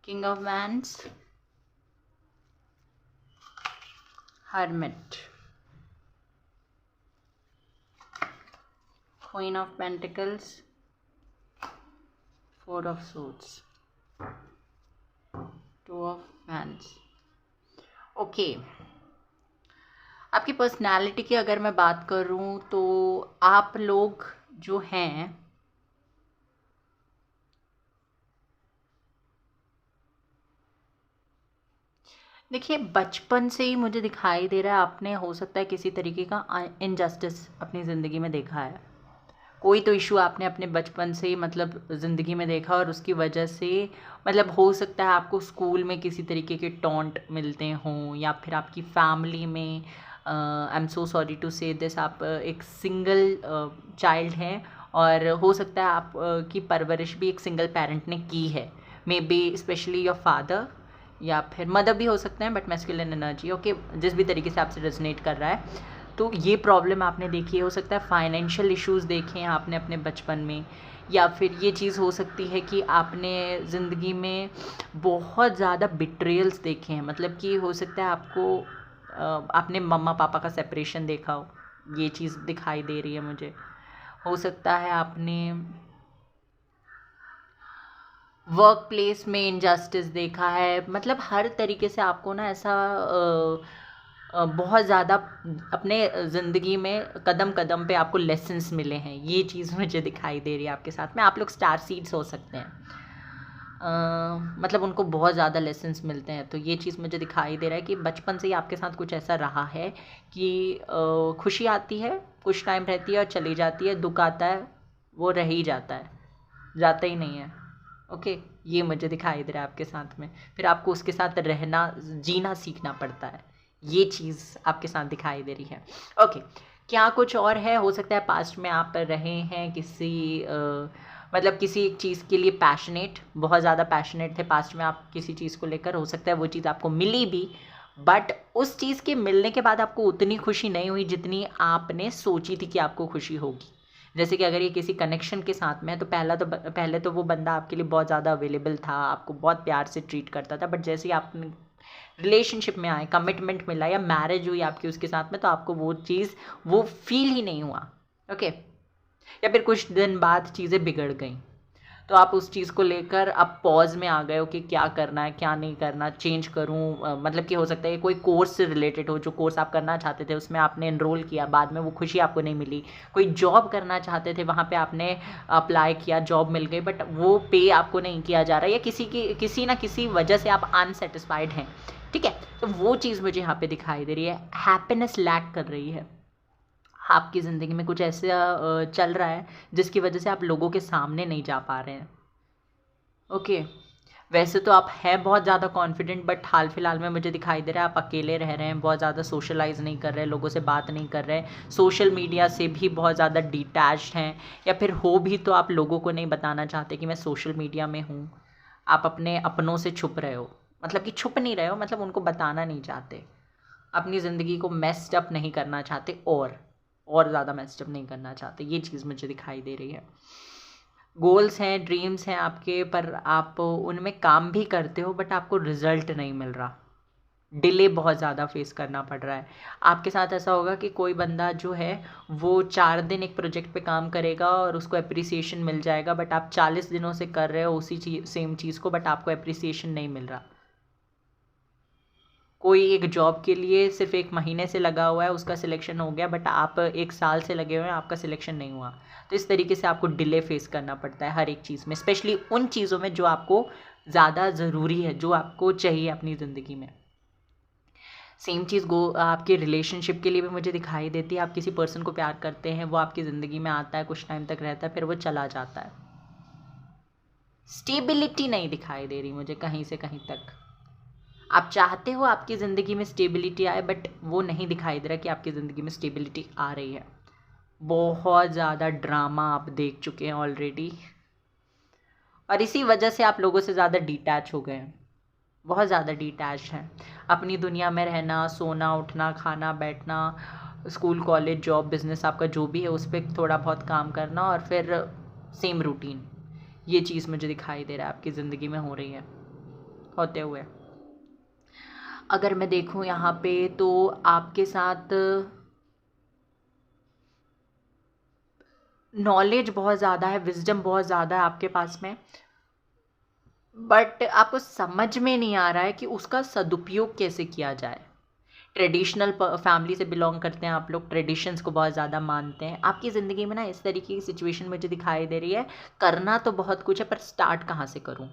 king of wands, hermit, queen of pentacles, 4 of swords, 2 of wands। Okay, आपकी पर्सनालिटी की अगर मैं बात करूं तो आप लोग जो हैं, देखिए बचपन से ही मुझे दिखाई दे रहा है आपने हो सकता है किसी तरीके का इनजस्टिस अपनी ज़िंदगी में देखा है। कोई तो इशू आपने अपने बचपन से ही मतलब ज़िंदगी में देखा, और उसकी वजह से मतलब हो सकता है आपको स्कूल में किसी तरीके के टॉन्ट मिलते हों, या फिर आपकी फैमिली में, I am so sorry to say this, आप एक सिंगल चाइल्ड हैं, और हो सकता है आप की परवरिश भी एक सिंगल पेरेंट ने की है, may be specially your father, या फिर मदर भी हो सकते हैं, बट मैस्कुलिन एनर्जी। ओके, जिस भी तरीके से आपसे रेजोनेट कर रहा है, तो ये प्रॉब्लम आपने देखी है। हो सकता है फाइनेंशियल इश्यूज़ देखे हैं आपने अपने बचपन में, या फिर ये चीज़ हो सकती है कि आपने ज़िंदगी में बहुत ज़्यादा बिट्रेयल्स देखे हैं, मतलब कि हो सकता है आपको आपने मम्मा पापा का सेपरेशन देखा हो, ये चीज़ दिखाई दे रही है मुझे। हो सकता है आपने वर्क प्लेस में इनजस्टिस देखा है, मतलब हर तरीके से आपको ना ऐसा बहुत ज़्यादा अपने ज़िंदगी में कदम कदम पे आपको लेसन्स मिले हैं, ये चीज़ मुझे दिखाई दे रही है आपके साथ में। आप लोग स्टार सीड्स हो सकते हैं। मतलब उनको बहुत ज़्यादा लेसन्स मिलते हैं। तो ये चीज़ मुझे दिखाई दे रहा है कि बचपन से ही आपके साथ कुछ ऐसा रहा है कि खुशी आती है, कुछ टाइम रहती है और चली जाती है, दुःख आता है, वो रह ही जाता है, जाता ही नहीं है। ओके, ये मुझे दिखाई दे रहा है आपके साथ में। फिर आपको उसके साथ रहना, जीना सीखना पड़ता है। ये चीज़ आपके साथ दिखाई दे रही है। ओके, क्या कुछ और है? हो सकता है पास्ट में आप रहे हैं किसी मतलब किसी एक चीज़ के लिए पैशनेट, बहुत ज़्यादा पैशनेट थे पास्ट में आप किसी चीज़ को लेकर। हो सकता है वो चीज़ आपको मिली भी, बट उस चीज़ के मिलने के बाद आपको उतनी खुशी नहीं हुई जितनी आपने सोची थी कि आपको खुशी होगी। जैसे कि अगर ये किसी कनेक्शन के साथ में है तो पहले तो वो बंदा आपके लिए बहुत ज़्यादा अवेलेबल था, आपको बहुत प्यार से ट्रीट करता था, बट जैसे ही आप रिलेशनशिप में आए, कमिटमेंट मिला या मैरिज हुई आपकी उसके साथ में, तो आपको वो चीज़, वो फील ही नहीं हुआ। ओके, या फिर कुछ दिन बाद चीज़ें बिगड़ गई, तो आप उस चीज़ को लेकर अब पॉज में आ गए हो कि क्या करना है, क्या नहीं करना, चेंज करूं। मतलब कि हो सकता है कोई कोर्स से रिलेटेड हो, जो कोर्स आप करना चाहते थे उसमें आपने एनरोल किया, बाद में वो खुशी आपको नहीं मिली। कोई जॉब करना चाहते थे, वहाँ पे आपने अप्लाई किया, जॉब मिल गई, बट वो पे आपको नहीं किया जा रहा, या किसी ना किसी वजह से आप अनसेटिस्फाइड हैं। ठीक है, तो वो चीज़ मुझे यहाँ पे दिखाई दे रही है। हैप्पीनेस लैक कर रही है आपकी ज़िंदगी में, कुछ ऐसा चल रहा है जिसकी वजह से आप लोगों के सामने नहीं जा पा रहे हैं। ओके, वैसे तो आप हैं बहुत ज़्यादा कॉन्फिडेंट, बट हाल फिलहाल में मुझे दिखाई दे रहा है आप अकेले रह रहे हैं, बहुत ज़्यादा सोशलाइज नहीं कर रहे, लोगों से बात नहीं कर रहे, सोशल मीडिया से भी बहुत ज़्यादा डिटैच्ड हैं, या फिर हो भी तो आप लोगों को नहीं बताना चाहते कि मैं सोशल मीडिया में हूँ। आप अपने अपनों से छुप रहे हो, मतलब कि छुप नहीं रहे हो, मतलब उनको बताना नहीं चाहते, अपनी ज़िंदगी को मेस्ड अप नहीं करना चाहते, और ज़्यादा मेस्ड अप नहीं करना चाहते। ये चीज़ मुझे दिखाई दे रही है। गोल्स हैं, ड्रीम्स हैं आपके, पर आप उनमें काम भी करते हो, बट आपको रिजल्ट नहीं मिल रहा, डिले बहुत ज़्यादा फेस करना पड़ रहा है। आपके साथ ऐसा होगा कि कोई बंदा जो है वो 4 दिन एक प्रोजेक्ट पे काम करेगा और उसको अप्रिसिएशन मिल जाएगा, बट आप 40 दिनों से कर रहे हो उसी सेम चीज़ को, बट आपको अप्रिसिएशन नहीं मिल रहा। कोई एक जॉब के लिए सिर्फ 1 महीने से लगा हुआ है, उसका सिलेक्शन हो गया, बट आप 1 साल से लगे हुए हैं, आपका सिलेक्शन नहीं हुआ। तो इस तरीके से आपको डिले फेस करना पड़ता है हर एक चीज़ में, स्पेशली उन चीज़ों में जो आपको ज़्यादा ज़रूरी है, जो आपको चाहिए अपनी ज़िंदगी में। सेम चीज़ आपके रिलेशनशिप के लिए भी मुझे दिखाई देती है। आप किसी पर्सन को प्यार करते हैं, वो आपकी ज़िंदगी में आता है, कुछ टाइम तक रहता है, फिर वो चला जाता है। स्टेबिलिटी नहीं दिखाई दे रही मुझे कहीं से कहीं तक। आप चाहते हो आपकी ज़िंदगी में स्टेबिलिटी आए, बट वो नहीं दिखाई दे रहा कि आपकी ज़िंदगी में स्टेबिलिटी आ रही है। बहुत ज़्यादा ड्रामा आप देख चुके हैं ऑलरेडी, और इसी वजह से आप लोगों से ज़्यादा डिटैच हो गए हैं, बहुत ज़्यादा डिटैच हैं। अपनी दुनिया में रहना, सोना, उठना, खाना, बैठना, स्कूल, कॉलेज, जॉब, बिज़नेस, आपका जो भी है उस पर थोड़ा बहुत काम करना, और फिर सेम रूटीन। ये चीज़ मुझे दिखाई दे रहा है आपकी ज़िंदगी में हो रही है, होते हुए। अगर मैं देखूं यहाँ पे तो आपके साथ नॉलेज बहुत ज़्यादा है, विजडम बहुत ज़्यादा है आपके पास में, बट आपको समझ में नहीं आ रहा है कि उसका सदुपयोग कैसे किया जाए। ट्रेडिशनल फैमिली से बिलोंग करते हैं आप लोग, ट्रेडिशंस को बहुत ज़्यादा मानते हैं। आपकी ज़िंदगी में ना इस तरीके की सिचुएशन मुझे दिखाई दे रही है, करना तो बहुत कुछ है, पर स्टार्ट कहाँ से करूँ,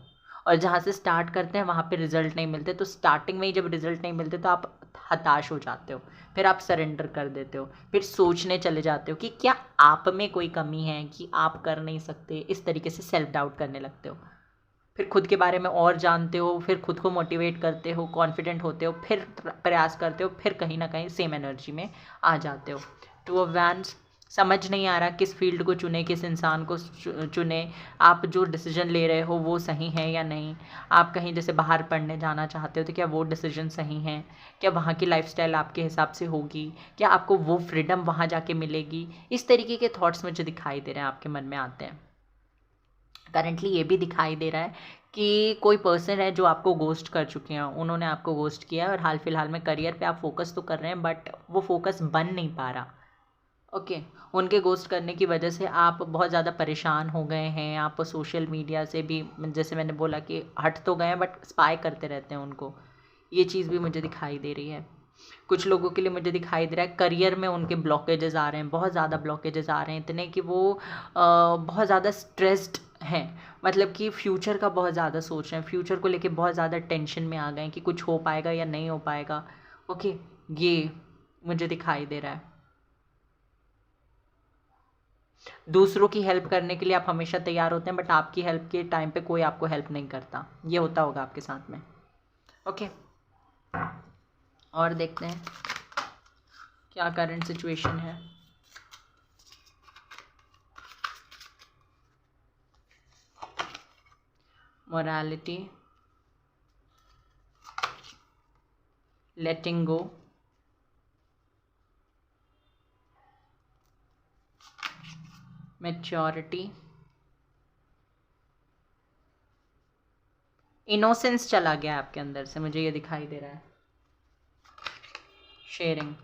और जहाँ से स्टार्ट करते हैं वहाँ पे रिजल्ट नहीं मिलते। तो स्टार्टिंग में ही जब रिजल्ट नहीं मिलते तो आप हताश हो जाते हो, फिर आप सरेंडर कर देते हो, फिर सोचने चले जाते हो कि क्या आप में कोई कमी है कि आप कर नहीं सकते। इस तरीके से सेल्फ डाउट करने लगते हो, फिर खुद के बारे में और जानते हो, फिर खुद को मोटिवेट करते हो, कॉन्फिडेंट होते हो, फिर प्रयास करते हो, फिर कहीं ना कहीं सेम एनर्जी में आ जाते हो। टू ऑफ वैंड्स, समझ नहीं आ रहा किस फील्ड को चुने, किस इंसान को चुने, आप जो डिसीजन ले रहे हो वो सही है या नहीं। आप कहीं जैसे बाहर पढ़ने जाना चाहते हो तो क्या वो डिसीजन सही है, क्या वहाँ की लाइफस्टाइल आपके हिसाब से होगी, क्या आपको वो फ्रीडम वहाँ जाके मिलेगी। इस तरीके के थॉट्स मुझे दिखाई दे रहे हैं आपके मन में आते हैं। करंटली ये भी दिखाई दे रहा है कि कोई पर्सन है जो आपको गोस्ट कर चुके हैं, उन्होंने आपको गोस्ट किया है, और हाल फिलहाल में करियर पे आप फोकस तो कर रहे हैं, बट वो फोकस बन नहीं पा रहा। ओके, उनके गोस्ट करने की वजह से आप बहुत ज़्यादा परेशान हो गए हैं। आप सोशल मीडिया से भी, जैसे मैंने बोला कि हट तो गए हैं, बट स्पाई करते रहते हैं उनको। ये चीज़ भी मुझे दिखाई दे रही है। कुछ लोगों के लिए मुझे दिखाई दे रहा है करियर में उनके ब्लॉकेजेस आ रहे हैं, बहुत ज़्यादा ब्लॉकेजेस आ रहे हैं, इतने कि वो बहुत ज़्यादा स्ट्रेस्ड हैं, मतलब कि फ्यूचर का बहुत ज़्यादा सोच रहे हैं, फ्यूचर को लेके बहुत ज़्यादा टेंशन में आ गए हैं कि कुछ हो पाएगा या नहीं हो पाएगा। ओके, ये मुझे दिखाई दे रहा है। दूसरों की हेल्प करने के लिए आप हमेशा तैयार होते हैं, बट आपकी हेल्प के टाइम पे कोई आपको हेल्प नहीं करता, ये होता होगा आपके साथ में। ओके, और देखते हैं क्या करंट सिचुएशन है। मोरालिटी, लेटिंग गो, मैच्योरिटी, इनोसेंस चला गया आपके अंदर से, मुझे ये दिखाई दे रहा है। शेयरिंग,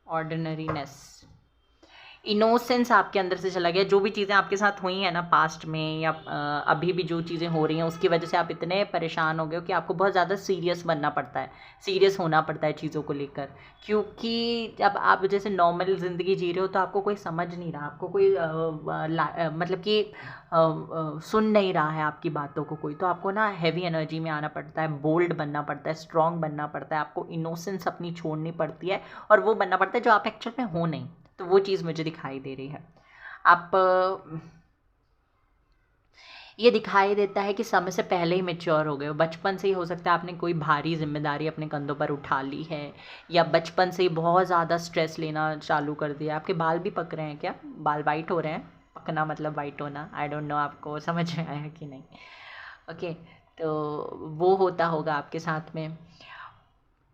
ऑर्डिनरीनेस, इनोसेंस आपके अंदर से चला गया। जो भी चीज़ें आपके साथ हुई हैं ना पास्ट में, या अभी भी जो चीज़ें हो रही हैं, उसकी वजह से आप इतने परेशान हो गए हो कि आपको बहुत ज़्यादा सीरियस बनना पड़ता है, सीरियस होना पड़ता है चीज़ों को लेकर। क्योंकि जब आप जैसे नॉर्मल ज़िंदगी जी रहे हो तो आपको कोई समझ नहीं रहा, आपको कोई मतलब कि सुन नहीं रहा है आपकी बातों को कोई, तो आपको ना हैवी एनर्जी में आना पड़ता है, बोल्ड बनना पड़ता है, स्ट्रांग बनना पड़ता है, आपको इनोसेंस अपनी छोड़नी पड़ती है और वो बनना पड़ता है जो आप एक्चुअल में हो नहीं। तो वो चीज़ मुझे दिखाई दे रही है। आप ये दिखाई देता है कि समय से पहले ही मैच्योर हो गए हो, बचपन से ही हो सकता है आपने कोई भारी जिम्मेदारी अपने कंधों पर उठा ली है, या बचपन से ही बहुत ज़्यादा स्ट्रेस लेना चालू कर दिया। आपके बाल भी पक रहे हैं क्या? बाल वाइट हो रहे हैं, पकना मतलब वाइट होना, आई डोंट नो आपको समझ में आया कि नहीं। ओके, तो वो होता होगा आपके साथ में।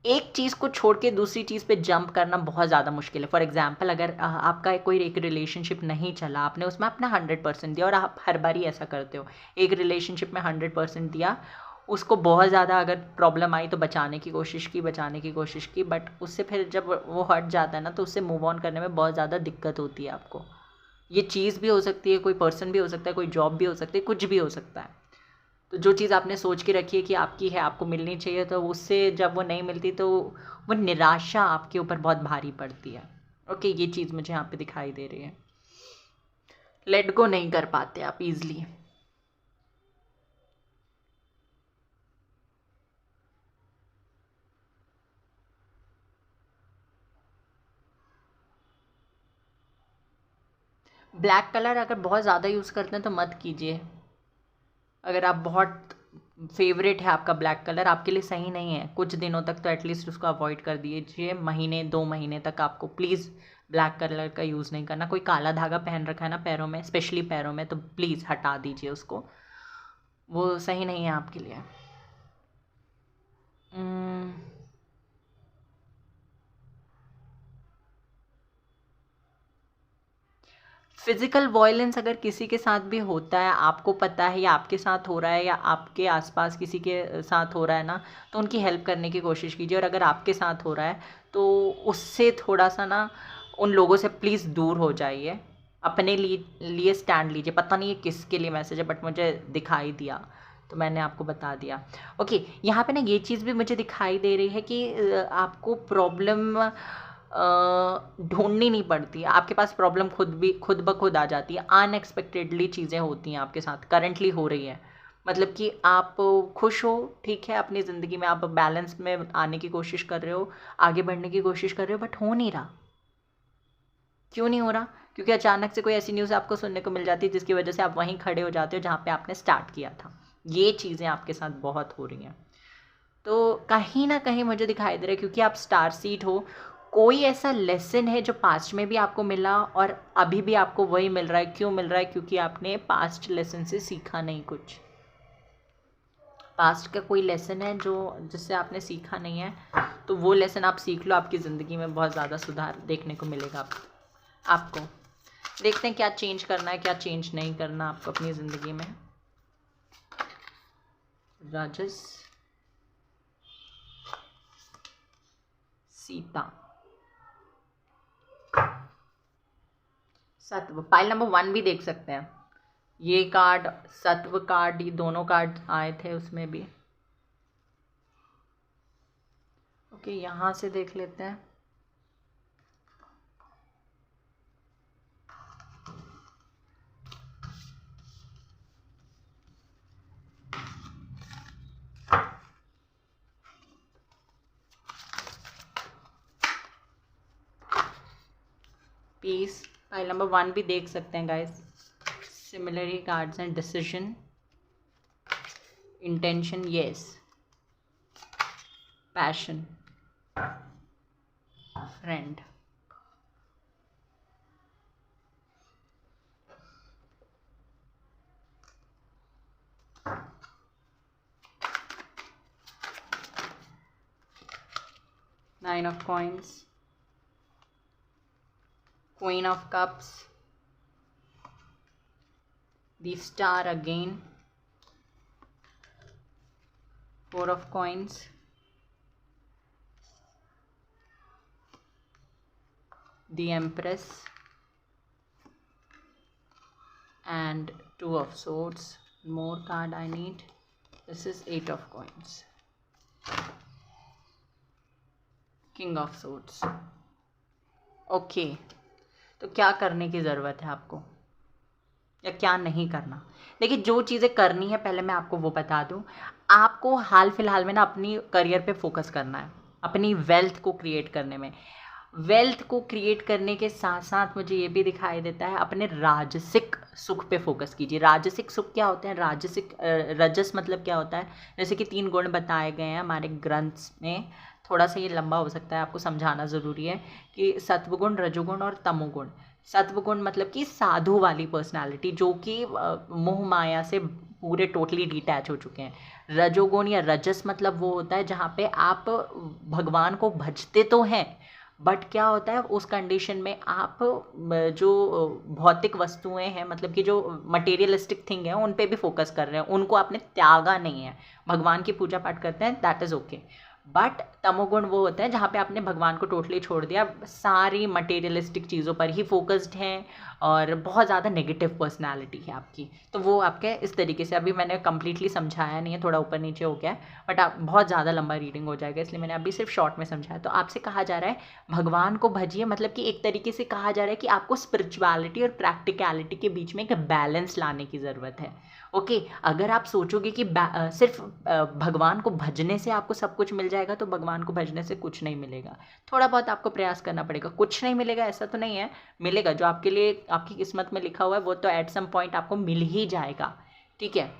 एक चीज़ को छोड़ के दूसरी चीज़ पे जंप करना बहुत ज़्यादा मुश्किल है। फॉर एग्जांपल, अगर आपका कोई एक रिलेशनशिप नहीं चला, आपने उसमें अपना 100% दिया, और आप हर बार ही ऐसा करते हो, एक रिलेशनशिप में 100% दिया, उसको बहुत ज़्यादा अगर प्रॉब्लम आई तो बचाने की कोशिश की, बट उससे फिर जब वो हट जाता है ना, तो उससे मूव ऑन करने में बहुत ज़्यादा दिक्कत होती है आपको। ये चीज़ भी हो सकती है, कोई पर्सन भी हो सकता है, कोई जॉब भी हो सकती है, कुछ भी हो सकता है। तो जो चीज़ आपने सोच के रखी है कि आपकी है, आपको मिलनी चाहिए, तो उससे जब वो नहीं मिलती तो वो निराशा आपके ऊपर बहुत भारी पड़ती है। ओके, ये चीज़ मुझे यहाँ पे दिखाई दे रही है। लेट गो नहीं कर पाते आप इजली। ब्लैक कलर अगर बहुत ज़्यादा यूज़ करते हैं तो मत कीजिए। अगर आप बहुत फेवरेट है आपका ब्लैक कलर, आपके लिए सही नहीं है, कुछ दिनों तक तो एटलीस्ट उसको अवॉइड कर दीजिए। महीने 2 महीने तक आपको प्लीज़ ब्लैक कलर का यूज़ नहीं करना। कोई काला धागा पहन रखा है ना पैरों में, स्पेशली पैरों में, तो प्लीज़ हटा दीजिए उसको, वो सही नहीं है आपके लिए। फिज़िकल वायलेंस अगर किसी के साथ भी होता है, आपको पता है, या आपके साथ हो रहा है, या आपके आसपास किसी के साथ हो रहा है ना, तो उनकी हेल्प करने की कोशिश कीजिए। और अगर आपके साथ हो रहा है तो उससे थोड़ा सा ना, उन लोगों से प्लीज़ दूर हो जाइए, अपने लिए स्टैंड लीजिए। पता नहीं ये किसके लिए मैसेज है, बट मुझे दिखाई दिया तो मैंने आपको बता दिया। ओके, यहाँ पे ना ये चीज़ भी मुझे दिखाई दे रही है कि आपको प्रॉब्लम ढूंढनी नहीं पड़ती, आपके पास प्रॉब्लम खुद ब खुद आ जाती है। अनएक्सपेक्टेडली चीज़ें होती हैं आपके साथ, करंटली हो रही हैं। मतलब कि आप खुश हो, ठीक है, अपनी ज़िंदगी में आप बैलेंस में आने की कोशिश कर रहे हो, आगे बढ़ने की कोशिश कर रहे हो, बट हो नहीं रहा। क्यों नहीं हो रहा? क्योंकि अचानक से कोई ऐसी न्यूज़ आपको सुनने को मिल जाती है जिसकी वजह से आप वहीं खड़े हो जाते हो जहाँ पे आपने स्टार्ट किया था। ये चीज़ें आपके साथ बहुत हो रही हैं। तो कहीं ना कहीं मुझे दिखाई दे रहा है, क्योंकि आप स्टार सीड हो, कोई ऐसा लेसन है जो पास्ट में भी आपको मिला और अभी भी आपको वही मिल रहा है। क्यों मिल रहा है? क्योंकि आपने पास्ट लेसन से सीखा नहीं कुछ। पास्ट का कोई लेसन है जो जिससे आपने सीखा नहीं है, तो वो लेसन आप सीख लो, आपकी ज़िंदगी में बहुत ज़्यादा सुधार देखने को मिलेगा आपको। देखते हैं क्या चेंज करना है, क्या चेंज नहीं करना आपको अपनी ज़िंदगी में। राजस, सीता, सत्व, पाइल नंबर 1 भी देख सकते हैं। ये कार्ड, सत्व कार्ड, ये दोनों कार्ड आए थे उसमें भी। ओके, यहाँ से देख लेते हैं। पीस। पाइल नंबर 1 भी देख सकते हैं guys. Similarly cards and decision, intention, yes, passion, friend. Nine of coins, Queen of cups, the star again, 4 of coins, the empress, and 2 of swords. More card I need. This is 8 of coins, king of swords. Okay, तो क्या करने की ज़रूरत है आपको या क्या नहीं करना? देखिए, जो चीज़ें करनी है पहले मैं आपको वो बता दूं। आपको हाल फिलहाल में ना अपनी करियर पे फोकस करना है, अपनी वेल्थ को क्रिएट करने में। वेल्थ को क्रिएट करने के साथ साथ मुझे ये भी दिखाई देता है अपने राजसिक सुख पे फोकस कीजिए। राजसिक सुख क्या होते हैं? राजसिक रजस मतलब क्या होता है? जैसे कि 3 गुण बताए गए हैं हमारे ग्रंथ में। थोड़ा सा ये लंबा हो सकता है, आपको समझाना ज़रूरी है कि सत्वगुण, रजोगुण और तमोगुण। सत्वगुण मतलब कि साधु वाली पर्सनालिटी, जो कि मोह माया से पूरे टोटली डिटैच हो चुके हैं। रजोगुण या रजस मतलब वो होता है जहाँ पे आप भगवान को भजते तो हैं, बट क्या होता है उस कंडीशन में आप जो भौतिक वस्तुएं हैं, मतलब कि जो मटेरियलिस्टिक थिंग है उन पे भी फोकस कर रहे हैं, उनको आपने त्यागा नहीं है। भगवान की पूजा पाठ करते हैं, दैट इज़ ओके। बट तमोगुण वो होता है जहाँ पे आपने भगवान को टोटली छोड़ दिया, सारी मटेरियलिस्टिक चीज़ों पर ही फोकस्ड हैं और बहुत ज़्यादा नेगेटिव पर्सनालिटी है आपकी। तो वो आपके इस तरीके से, अभी मैंने कंप्लीटली समझाया नहीं है, थोड़ा ऊपर नीचे हो गया है, बट आप बहुत ज़्यादा लंबा रीडिंग हो जाएगा, इसलिए मैंने अभी सिर्फ शॉर्ट में समझाया। तो आपसे कहा जा रहा है भगवान को भजिए, मतलब कि एक तरीके से कहा जा रहा है कि आपको स्पिरिचुअलिटी और प्रैक्टिकलिटी के बीच में एक बैलेंस लाने की ज़रूरत है। ओके, अगर आप सोचोगे कि सिर्फ भगवान को भजने से आपको सब कुछ मिल जाएगा, तो भगवान को भजने से कुछ नहीं मिलेगा। थोड़ा बहुत आपको प्रयास करना पड़ेगा। कुछ नहीं मिलेगा ऐसा तो नहीं है, मिलेगा। जो आपके लिए आपकी किस्मत में लिखा हुआ है वो तो एट सम पॉइंट आपको मिल ही जाएगा, ठीक है।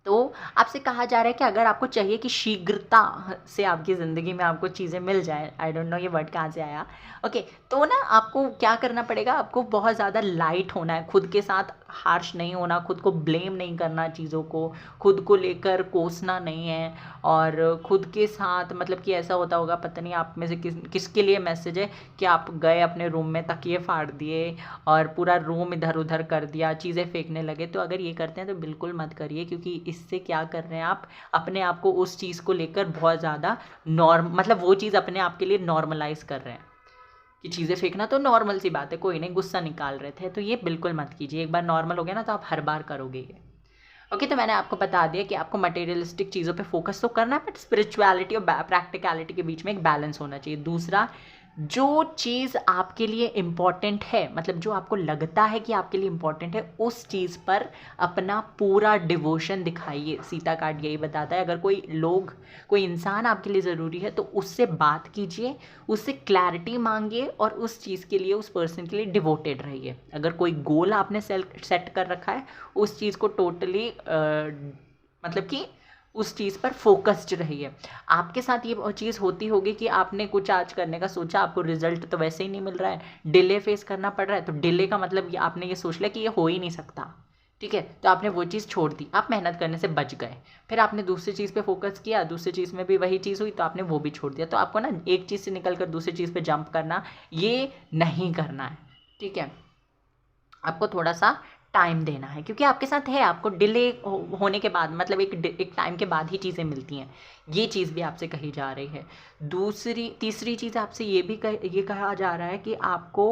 तो आपसे कहा जा रहा है कि अगर आपको चाहिए कि शीघ्रता से आपकी ज़िंदगी में आपको चीज़ें मिल जाए, आई डोंट नो ये वर्ड कहाँ से आया, ओके, तो ना आपको क्या करना पड़ेगा? आपको बहुत ज़्यादा लाइट होना है, खुद के साथ हार्श नहीं होना, खुद को ब्लेम नहीं करना चीज़ों को, खुद को लेकर कोसना नहीं है, और खुद के साथ मतलब कि ऐसा होता होगा, पता नहीं आप में से किसके लिए मैसेज है कि आप गए अपने रूम में तकिए फाड़ दिए और पूरा रूम इधर उधर कर दिया, चीज़ें फेंकने लगे। तो अगर ये करते हैं तो बिल्कुल मत करिए, क्योंकि इससे क्या कर रहे हैं आप अपने आप को उस चीज़ को लेकर बहुत ज़्यादा मतलब वो चीज़ अपने आप के लिए नॉर्मलाइज कर रहे हैं कि चीज़ें फेंकना तो नॉर्मल सी बात है, कोई नहीं, गुस्सा निकाल रहे थे, तो ये बिल्कुल मत कीजिए। एक बार नॉर्मल हो गया ना तो आप हर बार करोगे ये। ओके, तो मैंने आपको बता दिया कि आपको मटेरियलिस्टिक चीज़ों पे फोकस तो करना है, बट स्पिरिचुअलिटी और प्रैक्टिकलिटी के बीच में एक बैलेंस होना चाहिए। दूसरा, जो चीज़ आपके लिए इम्पॉर्टेंट है, मतलब जो आपको लगता है कि आपके लिए इम्पॉर्टेंट है, उस चीज़ पर अपना पूरा डिवोशन दिखाइए। सीता कार्ड यही बताता है। अगर कोई इंसान आपके लिए ज़रूरी है तो उससे बात कीजिए, उससे क्लैरिटी मांगिए और उस चीज़ के लिए, उस पर्सन के लिए डिवोटेड रहिए। अगर कोई गोल आपने सेट कर रखा है, उस चीज़ को टोटली मतलब कि उस चीज़ पर फोकस्ड रहिए। आपके साथ ये चीज़ होती होगी कि आपने कुछ आज करने का सोचा, आपको रिजल्ट तो वैसे ही नहीं मिल रहा है, डिले फेस करना पड़ रहा है, तो डिले का मतलब ये आपने ये सोच लिया कि ये हो ही नहीं सकता, ठीक है, तो आपने वो चीज़ छोड़ दी, आप मेहनत करने से बच गए। फिर आपने दूसरी चीज़ पे फोकस किया, दूसरी चीज़ में भी वही चीज़ हुई, तो आपने वो भी छोड़ दिया। तो आपको ना एक चीज़ से निकल कर दूसरी चीज़ पे जंप करना ये नहीं करना है, ठीक है। आपको थोड़ा सा टाइम देना है, क्योंकि आपके साथ है, आपको डिले होने के बाद, मतलब एक टाइम के बाद ही चीज़ें मिलती हैं। ये चीज़ भी आपसे कही जा रही है। तीसरी चीज़ आपसे ये कहा जा रहा है कि आपको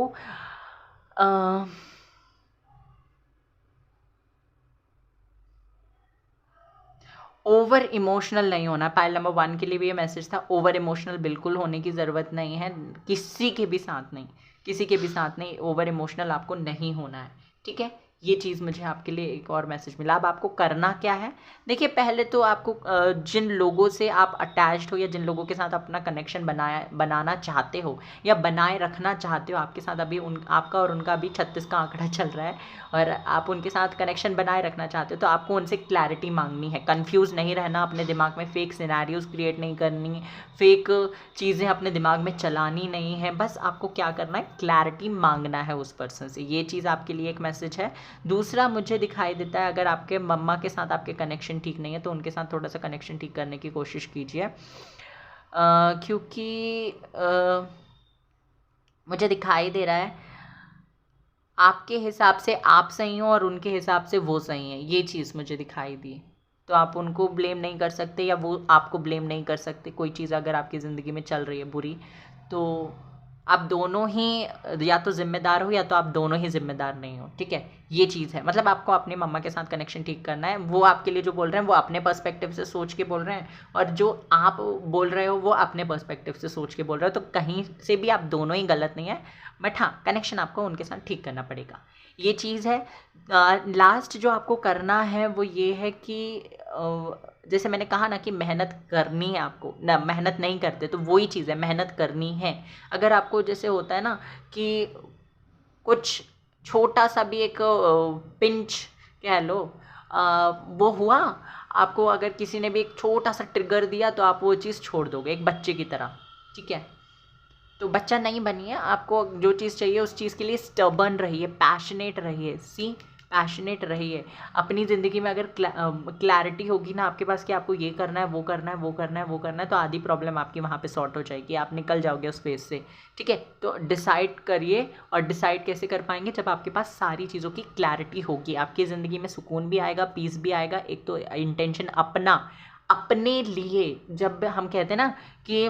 ओवर इमोशनल नहीं होना। पाइल नंबर 1 के लिए भी ये मैसेज था। ओवर इमोशनल बिल्कुल होने की ज़रूरत नहीं है, किसी के भी साथ नहीं, ओवर इमोशनल आपको नहीं होना है, ठीक है। ये चीज़ मुझे आपके लिए एक और मैसेज मिला। अब आपको करना क्या है, देखिए पहले तो आपको जिन लोगों से आप अटैच्ड हो या जिन लोगों के साथ अपना कनेक्शन बनाना चाहते हो या बनाए रखना चाहते हो, आपके साथ अभी आपका और उनका अभी 36 का आंकड़ा चल रहा है और आप उनके साथ कनेक्शन बनाए रखना चाहते हो, तो आपको उनसे क्लैरिटी मांगनी है। कंफ्यूज नहीं रहना, अपने दिमाग में फेक सिनेरियोज क्रिएट नहीं करनी, फेक चीज़ें अपने दिमाग में चलानी नहीं है। बस आपको क्या करना है, क्लैरिटी मांगना है उस पर्सन से। ये चीज़ आपके लिए एक मैसेज है। दूसरा मुझे दिखाई देता है, अगर आपके मम्मा के साथ आपके कनेक्शन ठीक नहीं है तो उनके साथ थोड़ा सा कनेक्शन ठीक करने की कोशिश कीजिए, क्योंकि मुझे दिखाई दे रहा है आपके हिसाब से आप सही हो और उनके हिसाब से वो सही है। ये चीज़ मुझे दिखाई दी, तो आप उनको ब्लेम नहीं कर सकते या वो आपको ब्लेम नहीं कर सकते। कोई चीज़ अगर आपकी ज़िंदगी में चल रही है बुरी, तो आप दोनों ही या तो ज़िम्मेदार हो या तो आप दोनों ही ज़िम्मेदार नहीं हो, ठीक है। ये चीज़ है, मतलब आपको अपनी मम्मा के साथ कनेक्शन ठीक करना है। वो आपके लिए जो बोल रहे हैं वो अपने पर्सपेक्टिव से सोच के बोल रहे हैं, और जो आप बोल रहे हो वो अपने पर्सपेक्टिव से सोच के बोल रहे हो, तो कहीं से भी आप दोनों ही गलत नहीं है। बट हाँ, कनेक्शन आपको उनके साथ ठीक करना पड़ेगा, ये चीज़ है। लास्ट जो आपको करना है वो ये है कि जैसे मैंने कहा ना कि मेहनत करनी है आपको ना, मेहनत नहीं करते तो वही चीज़ है, मेहनत करनी है। अगर आपको जैसे होता है ना कि कुछ छोटा सा भी एक पिंच कह लो, वो हुआ आपको, अगर किसी ने भी एक छोटा सा ट्रिगर दिया तो आप वो चीज़ छोड़ दोगे एक बच्चे की तरह, ठीक है। तो बच्चा नहीं बनिए, आपको जो चीज़ चाहिए उस चीज़ के लिए स्टबर्न रहिए, पैशनेट रहिए, पैशनेट रहिए। अपनी ज़िंदगी में अगर क्लैरिटी होगी ना आपके पास कि आपको ये करना है, वो करना है, वो करना है, वो करना है, तो आधी प्रॉब्लम आपकी वहाँ पे सॉर्ट हो जाएगी, आप निकल जाओगे उस फेज से, ठीक है। तो डिसाइड करिए, और डिसाइड कैसे कर पाएंगे, जब आपके पास सारी चीज़ों की क्लैरिटी होगी, आपकी ज़िंदगी में सुकून भी आएगा, पीस भी आएगा। एक तो इंटेंशन अपने लिए, जब हम कहते हैं ना कि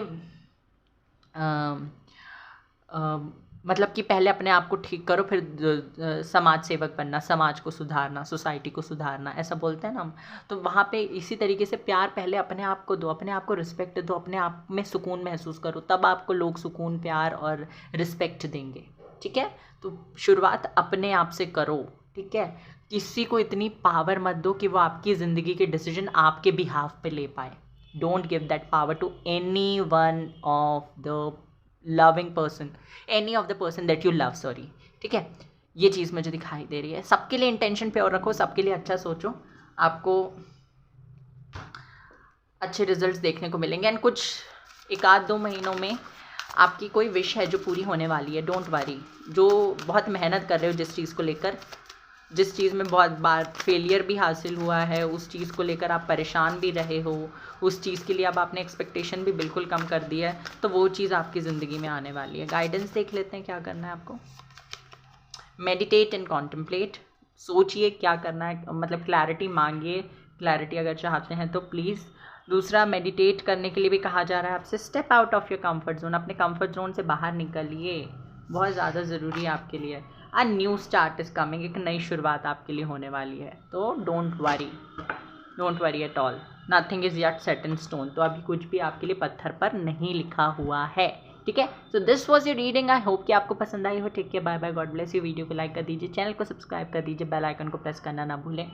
मतलब कि पहले अपने आप को ठीक करो, फिर समाज सेवक बनना, समाज को सुधारना, सोसाइटी को सुधारना, ऐसा बोलते हैं ना हम। तो वहाँ पे इसी तरीके से प्यार पहले अपने आप को दो, अपने आप को रिस्पेक्ट दो, अपने आप में सुकून महसूस करो, तब आपको लोग सुकून, प्यार और रिस्पेक्ट देंगे, ठीक है। तो शुरुआत अपने आप से करो, ठीक है। किसी को इतनी पावर मत दो कि वो आपकी ज़िंदगी के डिसीजन आपके बिहाफ पे ले पाए। Don't give that power to any one of the loving person, any of the person that you love, sorry, ठीक है। ये चीज़ मुझे दिखाई दे रही है। सबके लिए इंटेंशन प्योर रखो, सबके लिए अच्छा सोचो, आपको अच्छे रिजल्ट्स देखने को मिलेंगे। एंड कुछ 1-2 महीनों में आपकी कोई विश है जो पूरी होने वाली है, डोंट वरी। जो बहुत मेहनत कर रहे हो जिस चीज़ को लेकर, जिस चीज़ में बहुत बार फेलियर भी हासिल हुआ है, उस चीज़ को लेकर आप परेशान भी रहे हो, उस चीज़ के लिए अब आपने एक्सपेक्टेशन भी बिल्कुल कम कर दिया है, तो वो चीज़ आपकी ज़िंदगी में आने वाली है। गाइडेंस देख लेते हैं क्या करना है आपको। मेडिटेट एंड कॉन्टम्पलेट, सोचिए क्या करना है, मतलब क्लैरिटी मांगिए, क्लैरिटी अगर चाहते हैं तो प्लीज़। दूसरा, मेडिटेट करने के लिए भी कहा जा रहा है आपसे, step out of your comfort zone, अपने कंफर्ट जोन से बाहर निकलिए, बहुत ज़्यादा ज़रूरी है आपके लिए। A new start is coming, एक नई शुरुआत आपके लिए होने वाली है, तो don't worry at all, nothing is yet set in stone. तो अभी कुछ भी आपके लिए पत्थर पर नहीं लिखा हुआ है, ठीक है। So this was your reading, I hope कि आपको पसंद आई हो। ठीक है, bye bye, God bless you. Video को लाइक कर दीजिए, चैनल को सब्सक्राइब कर दीजिए, बेल आइकन को प्रेस करना ना भूलें।